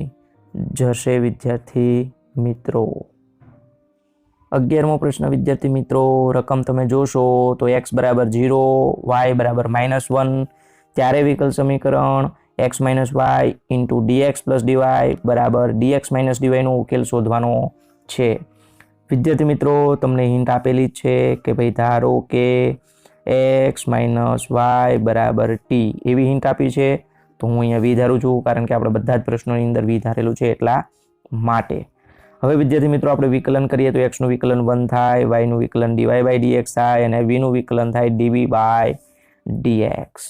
જશે વિદ્યાર્થી મિત્રો. 11મો પ્રશ્ન વિદ્યાર્થી મિત્રો, રકમ તમે જોશો તો x બરાબર 0, y બરાબર -1, ત્યારે વિકલ સમીકરણ x - y into dx plus dy બરાબર dx - dy નો ઉકેલ શોધવાનો છે. વિદ્યાર્થી મિત્રો તમને હિન્ટ આપેલી છે કે ભાઈ ધારો કે એક્સ માઇનસ વાય બરાબર ટી એવી હિન્ટ આપી છે. તો હું અહીંયા વી ધારું છું, કારણ કે આપણે બધા જ પ્રશ્નોની અંદર વી ધારેલું છે એટલા માટે. હવે વિદ્યાર્થી મિત્રો આપણે વિકલન કરીએ તો એક્સનું વિકલન 1 થાય, વાયનું વિકલન ડીવાય બાય ડીએક્સ થાય અને વીનું વિકલન થાય ડીવી બાય ડીએક્સ.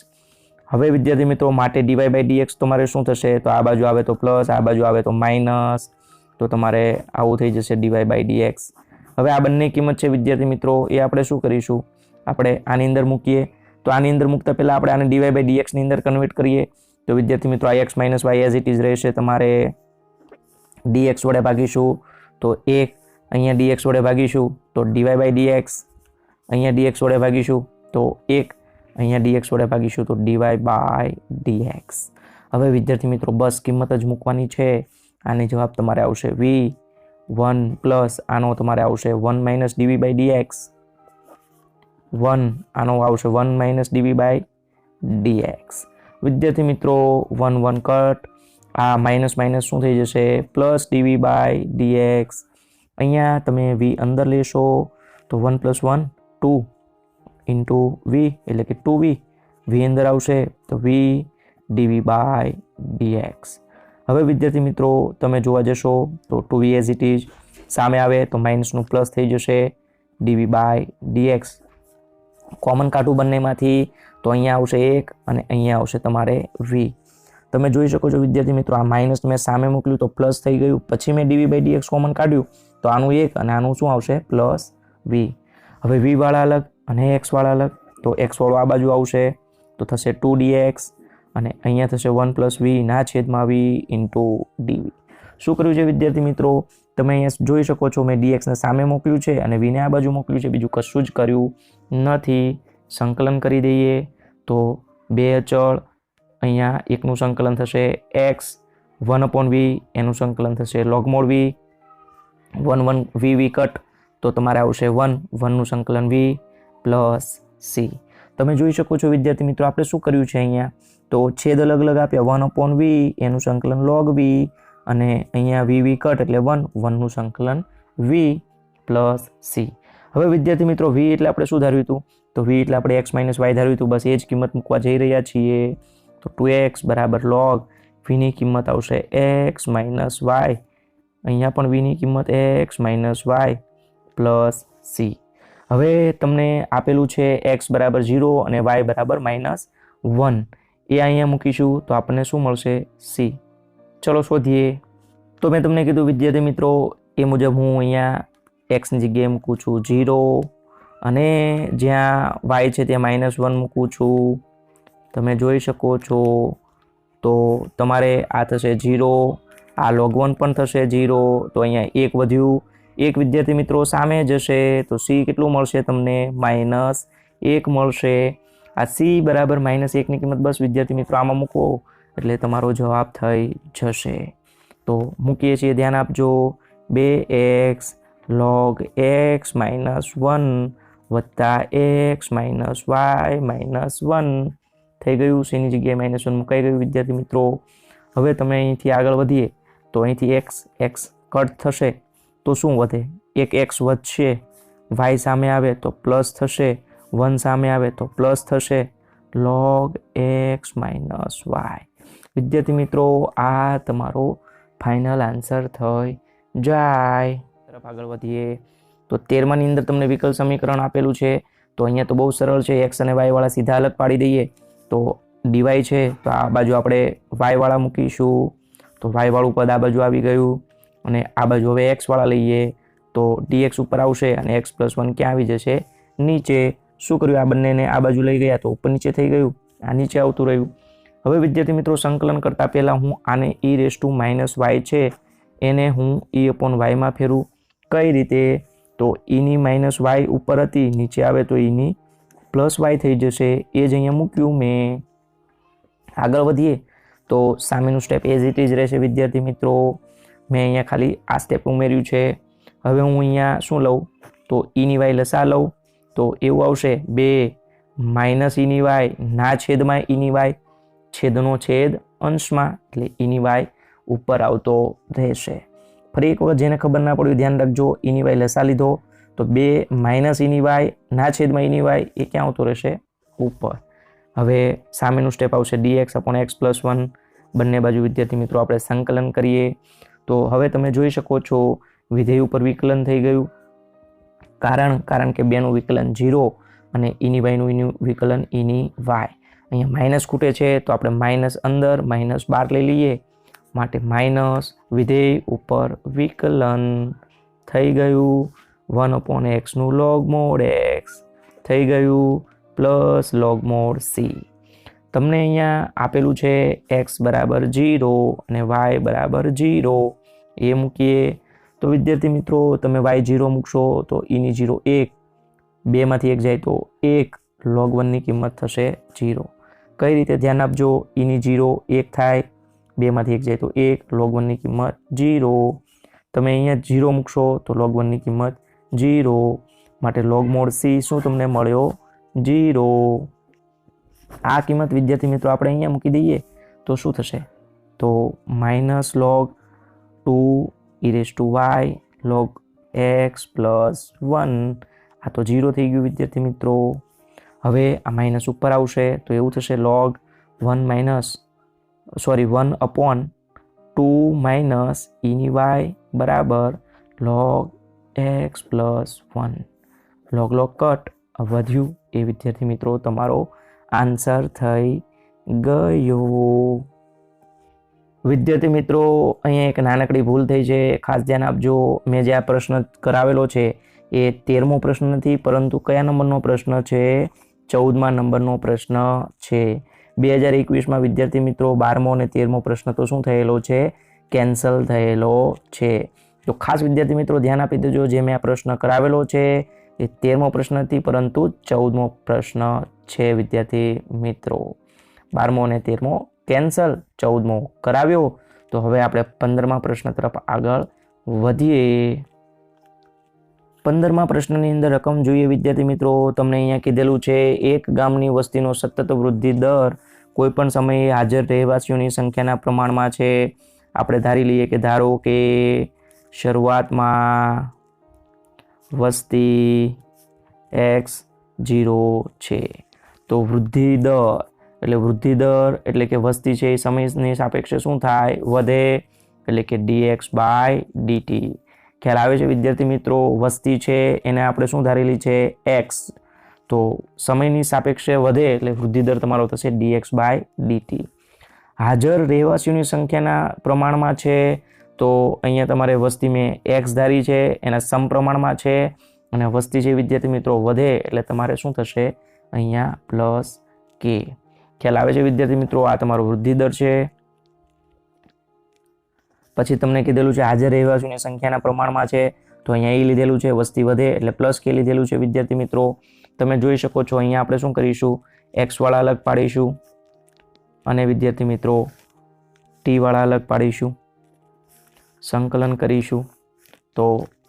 હવે વિદ્યાર્થી મિત્રો માટે ડીવાય બાય ડીએક્સ તમારે શું થશે? તો આ બાજુ આવે તો પ્લસ, આ બાજુ આવે તો માઇનસ, તો તમારે આવું થઈ જશે ડીવાય બાય ડીએક્સ. હવે આ બંને કિંમત છે વિદ્યાર્થી મિત્રો એ આપણે શું કરીશું? આપણે આની અંદર મૂકીએ. તો આની અંદર મૂકતા પહેલાં આપણે આને ડીવાય બાય ડીએક્સની અંદર કન્વર્ટ કરીએ. તો વિદ્યાર્થી મિત્રો આ x minus y as it is રહેશે. તમારે ડીએક્સ વડે ભાગીશું તો 1, અહીંયા ડીએક્સ વડે ભાગીશું તો ડીવાય બાય ડીએક્સ, અહીંયા ડીએક્સ વડે ભાગીશું તો 1, અહીંયા ડીએક્સ વડે ભાગીશું તો ડીવાય બાય ડીએક્સ. હવે વિદ્યાર્થી મિત્રો બસ કિંમત જ મૂકવાની છે. આની જવાબ તમારે આવશે v1 પ્લસ આનો તમારે આવશે 1 માઇનસ ડીવી બાય ડીએક્સ, 1 આનો આવશે 1 માઇનસ ડીવી બાય ડીએક્સ. વિદ્યાર્થી મિત્રો 1 1 કટ, આ માઇનસ માઇનસ શું થઈ જશે? Plus dv by dx. અહીંયા તમે વી અંદર લેશો તો 1 + 1 2 ઇન્ટુ વી એટલે કે 2v, વી અંદર આવશે તો વી ડીવી બાય ડીએક્સ. હવે વિદ્યાર્થી મિત્રો તમે જોવા જશો તો 2v એઝ ઇટ ઇઝ સામે આવે તો માઇનસનું પ્લસ થઈ જશે ડીવી બાય ડીએક્સ. કોમન કાઢું બંનેમાંથી તો અહીંયા આવશે 1 અને અહીંયા આવશે તમારે v. તમે જોઈ શકો છો વિદ્યાર્થી મિત્રો આ માઇનસ મેં સામે મોકલ્યું તો પ્લસ થઈ ગયું, પછી મેં ડીવી બાય ડીએક્સ કોમન કાઢ્યું તો આનું 1 અને આનું શું આવશે? Plus v. હવે v વાળા અલગ અને x વાળા અલગ, તો x વાળો આ બાજુ આવશે તો થશે 2dx અને અહીંયા થશે 1 + v ના છેદમાં v ઇન્ટુ dv. શું કર્યું છે વિદ્યાર્થી મિત્રો? તમે અહીંયા જોઈ શકો છો મેં dx ને સામે મોકલ્યું છે અને v ને આ બાજુ મોકલ્યું છે, બીજું કશું જ કર્યું નથી. સંકલન કરી દઈએ તો બે અચળ, અહીંયા એકનું સંકલન થશે x 1/v, એનું સંકલન થશે logmod v, 1 1 v કટ તો તમારે આવશે 1 1નું સંકલન v પ્લસ c. તમે જોઈ શકો છો વિદ્યાર્થી મિત્રો આપણે શું કર્યું છે અહીંયા? તો છેદ અલગ અલગ આપ્યા, 1/v એનું સંકલન log v અને અહીંયા v કટ એટલે 1 1નું સંકલન v પ્લસ c. હવે વિદ્યાર્થી મિત્રો v એટલે આપણે શું ધાર્યું હતું? તો v એટલે આપણે x માઇનસ y ધાર્યું હતું. બસ એ જ કિંમત મૂકવા જઈ રહ્યા છીએ. તો 2x બરાબર log v ની કિંમત આવશે x માઇનસ y, અહીંયા પણ v ની કિંમત x minus y plus c. હવે તમને આપેલું છે x બરાબર 0 અને y બરાબર -1, એ અહીંયા મૂકીશું તો આપણને શું મળશે? c. ચલો શોધીએ. તો મેં તમને કીધું વિદ્યાર્થી મિત્રો એ મુજબ હું અહીંયા xની જગ્યાએ મૂકું છું 0 અને જ્યાં y છે ત્યાં -1 મૂકું છું. તમે જોઈ શકો છો તો તમારે આ થશે 0, આ log1 પણ થશે 0, તો અહીંયા 1 વધ્યું, 1 વિદ્યાર્થી મિત્રો સામે જશે તો c કેટલું મળશે તમને? -1 મળશે. આ c બરાબર -1ની કિંમત બસ વિદ્યાર્થી મિત્રો આમાં મૂકો એટલે તમારો જવાબ થઈ જશે. તો મૂકીએ છીએ, ધ્યાન આપજો. 2x log x -1 વત્તા x માઇનસ y -1 થઈ ગયું. cની જગ્યાએ -1 મુકાઈ ગયું વિદ્યાર્થી મિત્રો. હવે તમે અહીંથી આગળ વધીએ તો અહીંથી x કટ થશે તો શું વધે? એક x વધશે, y સામે આવે તો પ્લસ થશે, 1 સામે આવે તો પ્લસ થશે, log x માઇનસ y. વિદ્યાર્થી મિત્રો આ તમારો ફાઇનલ આન્સર થઈ જાય. તરફ આગળ વધીએ તો 13માની અંદર તમને વિકલ સમીકરણ આપેલું છે. તો અહીંયા તો બહુ સરળ છે, x અને y વાળા સીધા અલગ પાડી દઈએ. તો dy છે તો આ બાજુ આપણે y વાળા મૂકીશું તો y વાળું પદ આ બાજુ આવી ગયું અને આ બાજુ હવે x વાળા લઈએ તો dx ઉપર આવશે અને x + 1 ક્યાં આવી જશે? નીચે. શું કર્યું? આ બંનેને આ બાજુ લઈ ગયા તો ઉપર નીચે થઈ ગયું, આ નીચે આવતું રહ્યું. હવે વિદ્યાર્થી મિત્રો સંકલન કરતા પહેલા હું આને e−y છે એને હું e/y માં ફેરવું. કઈ રીતે? તો e ની -y ઉપર હતી, નીચે આવે તો e ની +y થઈ જશે. એ જ અહીંયા મૂક્યું મેં. આગળ વધીએ તો સામેનું સ્ટેપ એઝ ઇટ ઇઝ રહેશે વિદ્યાર્થી મિત્રો. મેં અહીંયા ખાલી આ સ્ટેપ ઉમેર્યું છે. હવે હું અહીંયા શું લઉં? તો e ની y લસા લઉં તો એવું આવશે 2 - e ની y ના છેદમાં e ની y, છેદનો છેદ અંશમાં એટલે e ની y ઉપર આવતો રહેશે. ફરી એક વખત જેને ખબર ના પડ્યું ધ્યાન રાખજો. e ની y લસા લીધો તો 2 માઇનસ ઈની વાય ના છેદમાં ઈની વાય એ ક્યાં આવતો રહેશે? ઉપર. હવે સામેનું સ્ટેપ આવશે dx upon x plus 1. બંને બાજુ વિદ્યાર્થી મિત્રો આપણે સંકલન કરીએ તો હવે તમે જોઈ શકો છો વિધેય ઉપર વિકલન થઈ ગયું. કારણ કે 2નું વિકલન 0 અને ઈની વાયનું વિકલન ઈની વાય. અહીંયા માઇનસ ખૂટે છે તો આપણે માઇનસ અંદર માઇનસ બહાર લઈ લઈએ, માટે માઇનસ વિધેય ઉપર વિકલન થઈ ગયું 1 upon x નું log mod x થઈ ગયું પ્લસ log mod c. તમને અહીંયા આપેલું છે x બરાબર 0 અને y બરાબર 0 એ મૂકીએ તો વિદ્યાર્થી મિત્રો તમે y 0 મૂકશો તો ઈની 0 1, 2 માંથી 1 જાય તો 1, log 1 ની કિંમત થશે 0. કઈ રીતે ધ્યાન આપજો, ઈની 0 1 થાય, 2 માંથી 1 જાય તો 1, log 1 ની કિંમત 0. તમે અહીંયા 0 મૂકશો તો log 1 ની કિંમત 0, માટે log mod c શું તમને મળ્યો? 0. આ કિંમત વિદ્યાર્થી મિત્રો આપણે અહીંયા મૂકી દઈએ તો શું થશે? તો minus log 2 e raised to y log x plus 1. આ તો 0 થઈ ગયું વિદ્યાર્થી મિત્રો. હવે આ માઇનસ ઉપર આવશે તો એવું થશે log 1 upon 2 માઇનસ ઈની y બરાબર log x plus 1. log cut વધ્યું એ વિદ્યાર્થી મિત્રો તમારો આન્સર થઈ ગયો. વિદ્યાર્થી મિત્રો અહીંયા એક નાનકડી ભૂલ થઈ છે, ખાસ ધ્યાન આપજો. મેં જે આ પ્રશ્ન કરાવેલો છે એ 13મો પ્રશ્ન નથી, પરંતુ કયા નંબરનો પ્રશ્ન છે? 14મા નંબરનો પ્રશ્ન છે. 2021માં વિદ્યાર્થી મિત્રો 12મો અને 13મો પ્રશ્ન તો શું થયેલો છે? કેન્સલ થયેલો છે. તો ખાસ વિદ્યાર્થી મિત્રો ધ્યાન આપી દેજો, જે મેં આ પ્રશ્ન કરાવેલો છે એ 13મો પ્રશ્ન નથી, પરંતુ 14મો પ્રશ્ન છે વિદ્યાર્થી મિત્રો. 12મો અને 13મો કેન્સલ, 14મો કરાવ્યો. તો હવે આપણે 15મા પ્રશ્ન તરફ આગળ વધીએ. 15મા પ્રશ્નની અંદર રકમ જોઈએ વિદ્યાર્થી મિત્રો. તમને અહીંયા કીધેલું છે એક ગામની વસ્તીનો સતત વૃદ્ધિ દર કોઈ પણ સમયે હાજર રહેવાસીઓની સંખ્યાના પ્રમાણમાં છે. આપણે ધારી લઈએ કે ધારો કે શરૂઆતમાં વસ્તી x0 છે, તો વૃદ્ધિ દર એટલે કે વસ્તી છે એ સમયની સાપેક્ષે શું થાય? વધે, એટલે કે dx/dt. ખ્યાલ આવે છે વિદ્યાર્થી મિત્રો? વસ્તી છે એને આપણે શું ધારેલી છે? x. તો સમયની સાપેક્ષે વધે એટલે વૃદ્ધિ દર તમારો થશે dx/dt. હાજર રહેવાસીઓની સંખ્યાના પ્રમાણમાં છે તો અહીંયા તમારે વસ્તી મેં x ધારી છે એના સમપ્રમાણમાં છે, અને વસ્તી છે વિદ્યાર્થી મિત્રો વધે એટલે તમારે શું થશે? અહીંયા પ્લસ k. ખ્યાલ આવે છે વિદ્યાર્થી મિત્રો? આ તમારો વૃદ્ધિ દર છે. પછી તમને કીધેલું છે હાજર રહેવાસીઓની સંખ્યાના પ્રમાણમાં છે, તો અહીંયા એ લીધેલું છે વસ્તી વધે એટલે પ્લસ કે લીધેલું છે વિદ્યાર્થી મિત્રો. તમે જોઈ શકો છો અહીંયા આપણે શું કરીશું? x વાળા અલગ પાડીશું અને વિદ્યાર્થી મિત્રો t વાળા અલગ પાડીશું, સંકલન કરીશું તો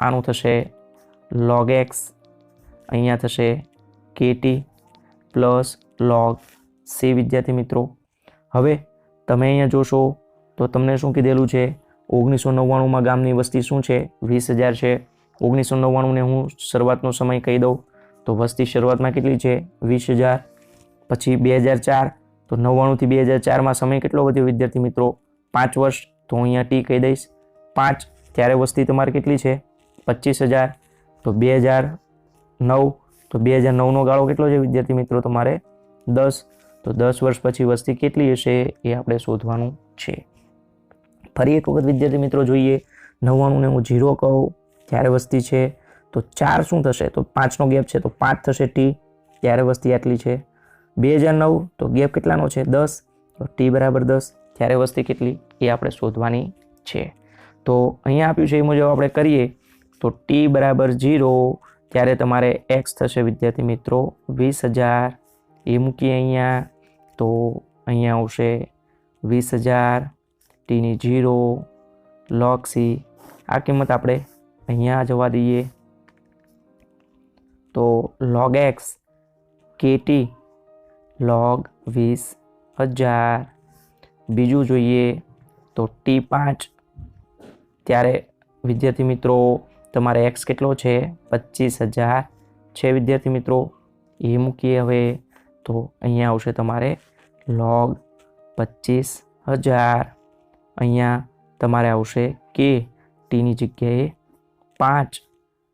આનું થશે log x, અહીંયા થશે kt પ્લસ log c વિદ્યાર્થી મિત્રો. હવે તમે અહીંયા જોશો તો તમને શું કીધેલું છે? 1999માં ગામની વસ્તી શું છે? 20,000 છે. 1999ને હું શરૂઆતનો સમય કહી દઉં તો વસ્તી શરૂઆતમાં કેટલી છે? 20,000. પછી 2004, તો 99 થી 2004માં સમય કેટલો વધ્યો વિદ્યાર્થી મિત્રો? 5 વર્ષ. તો અહીંયા t કહી દઈશ 5. ત્યારે વસ્તી તમારે કેટલી છે? 25,000. તો 2009, તો 2009નો ગાળો કેટલો છે વિદ્યાર્થી મિત્રો તમારે? 10. તો 10 વર્ષ પછી વસ્તી કેટલી હશે એ આપણે શોધવાનું છે. ફરી એક વખત વિદ્યાર્થી મિત્રો જોઈએ. 99ને હું 0 કહું ત્યારે વસ્તી છે, તો 4 શું થશે? તો 5નો ગેપ છે તો 5 થશે t, ત્યારે વસ્તી આટલી છે. 2009 તો ગેપ કેટલાનો છે? 10, તો t બરાબર 10, ત્યારે વસ્તી કેટલી એ આપણે શોધવાની છે. તો અહીંયા આપ્યું છે એ મુજબ આપણે કરીએ તો t બરાબર 0 ત્યારે તમારે x થશે વિદ્યાર્થી મિત્રો 20,000. એ મૂકીએ અહીંયા તો અહીંયા આવશે 20,000, tની 0, log c. આ કિંમત આપણે અહીંયા જવા દઈએ તો log x kt log 20,000. બીજું જોઈએ તો t5 ત્યારે વિદ્યાર્થી મિત્રો તમારે x કેટલો છે 25,000 છે વિદ્યાર્થી મિત્રો એ મૂકીએ હવે તો અહીંયા આવશે તમારે log 25,000 અહીંયા તમારે આવશે કે ટીની જગ્યાએ 5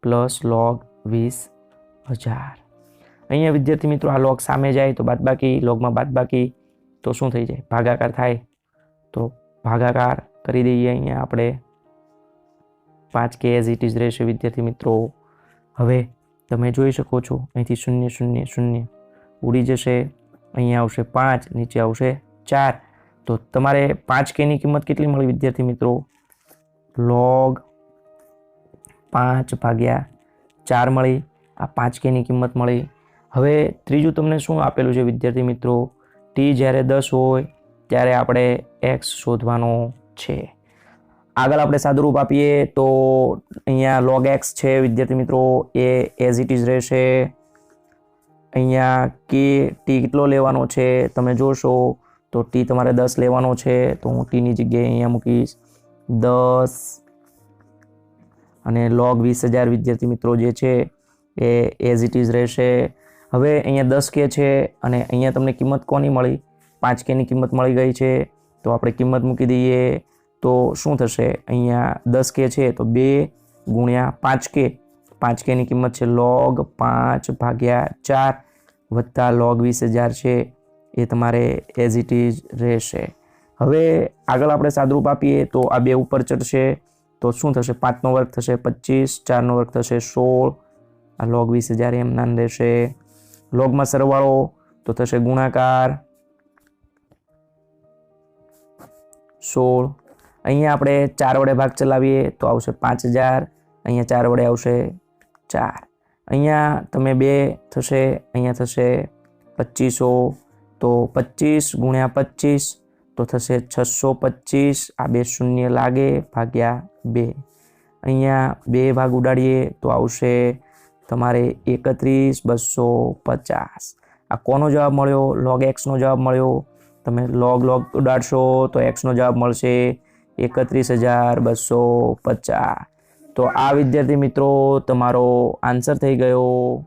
પ્લસ log 20,000 અહીંયા વિદ્યાર્થી મિત્રો આ log સામે જાય તો બાદબાકી logમાં બાદબાકી તો શું થઈ જાય ભાગાકાર થાય તો ભાગાકાર કરી દઈએ અહીંયા આપણે 5k એઝ ઇટ ઇઝ રહેશે વિદ્યાર્થી મિત્રો હવે તમે જોઈ શકો છો અહીંથી 0 0 0 ઉડી જશે અહીંયા આવશે 5 નીચે આવશે 4 તો તમારે 5k ની કિંમત કેટલી મળી વિદ્યાર્થી મિત્રો log 5 ભાગ્યા 4 મળી આ 5k ની કિંમત મળી હવે ત્રીજું તમને શું આપેલું છે વિદ્યાર્થી મિત્રો t જ્યારે 10 હોય ત્યારે આપણે x શોધવાનો છે આગળ આપણે સાદુરૂપ આપીએ તો અહીંયા log x છે વિદ્યાર્થી મિત્રો એ એઝ ઇટ ઇઝ રહેશે અહીંયા કે t કેટલો લેવાનો છે તમે જોશો તો t તમારે 10 લેવાનો છે તો હું t ની જગ્યાએ અહીંયા મૂકીશ 10 અને log 20,000 વિદ્યાર્થી મિત્રો જે છે એ એઝ ઇટ ઇઝ રહેશે હવે અહીંયા 10k છે અને અહીંયા તમને કિંમત કોની મળી 5k ની કિંમત મળી ગઈ છે તો આપણે કિંમત મૂકી દઈએ તો શું થશે અહીંયા 10k છે તો 2 ગુણ્યા 5k ની કિંમત છે log 5 ભાગ્યા 4 વત્તા log 20,000 છે એ તમારે એઝ ઇટ ઇઝ રહેશે હવે આગળ આપણે સાદુરૂપ આપીએ તો આ બે ઉપર ચડશે તો શું થશે 5 નો વર્ગ થશે 25 4 નો વર્ગ થશે 16 આ log 20,000 એમ નામ રહેશે logમાં સરવાળો તો થશે ગુણાકાર 16 અહીંયા આપણે 4 વડે ભાગ ચલાવીએ તો આવશે 5,000 અહીંયા 4 વડે આવશે 4 અહીંયા તમે 2 થશે અહીંયા થશે 2500 તો 25 ગુણ્યા 25 તો થશે 625 આ બે શૂન્ય લાગે ભાગ્યા 2 અહીંયા 2 ભાગ ઉડાડીએ તો આવશે તમારે 31,250 આ કોનો જવાબ મળ્યો log x નો જવાબ મળ્યો તમે log ઉડાડશો તો x નો જવાબ મળશે 31,250 તો આ વિદ્યાર્થી મિત્રો તમારો આન્સર થઈ ગયો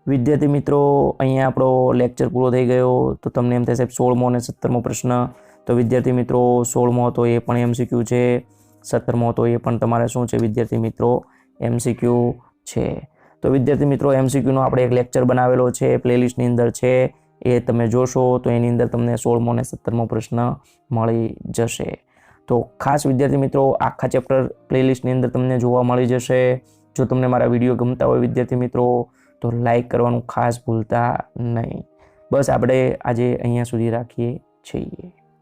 વિદ્યાર્થી મિત્રો અહીંયા આપણો લેક્ચર પૂરો થઈ ગયો તો તમને એમ થશે 16મો અને 17મો પ્રશ્ન તો વિદ્યાર્થી મિત્રો 16મો હતો એ પણ MCQ છે 17મો હતો એ પણ તમારે શું છે વિદ્યાર્થી મિત્રો MCQ છે તો વિદ્યાર્થી મિત્રો MCQ નો આપણે એક લેક્ચર બનાવેલો છે પ્લેલિસ્ટની અંદર છે એ તમે જોશો તો એની અંદર તમને 16મો અને 17મો પ્રશ્ન મળી જશે તો ખાસ વિદ્યાર્થી મિત્રો આખા ચેપ્ટર પ્લેલિસ્ટની અંદર તમને જોવા મળી જશે જો તમને મારા વિડીયો ગમતા હોય વિદ્યાર્થી મિત્રો તો લાઈક કરવાનું ખાસ ભૂલતા નહીં બસ આપણે આજે અહીંયા સુધી રાખીએ છીએ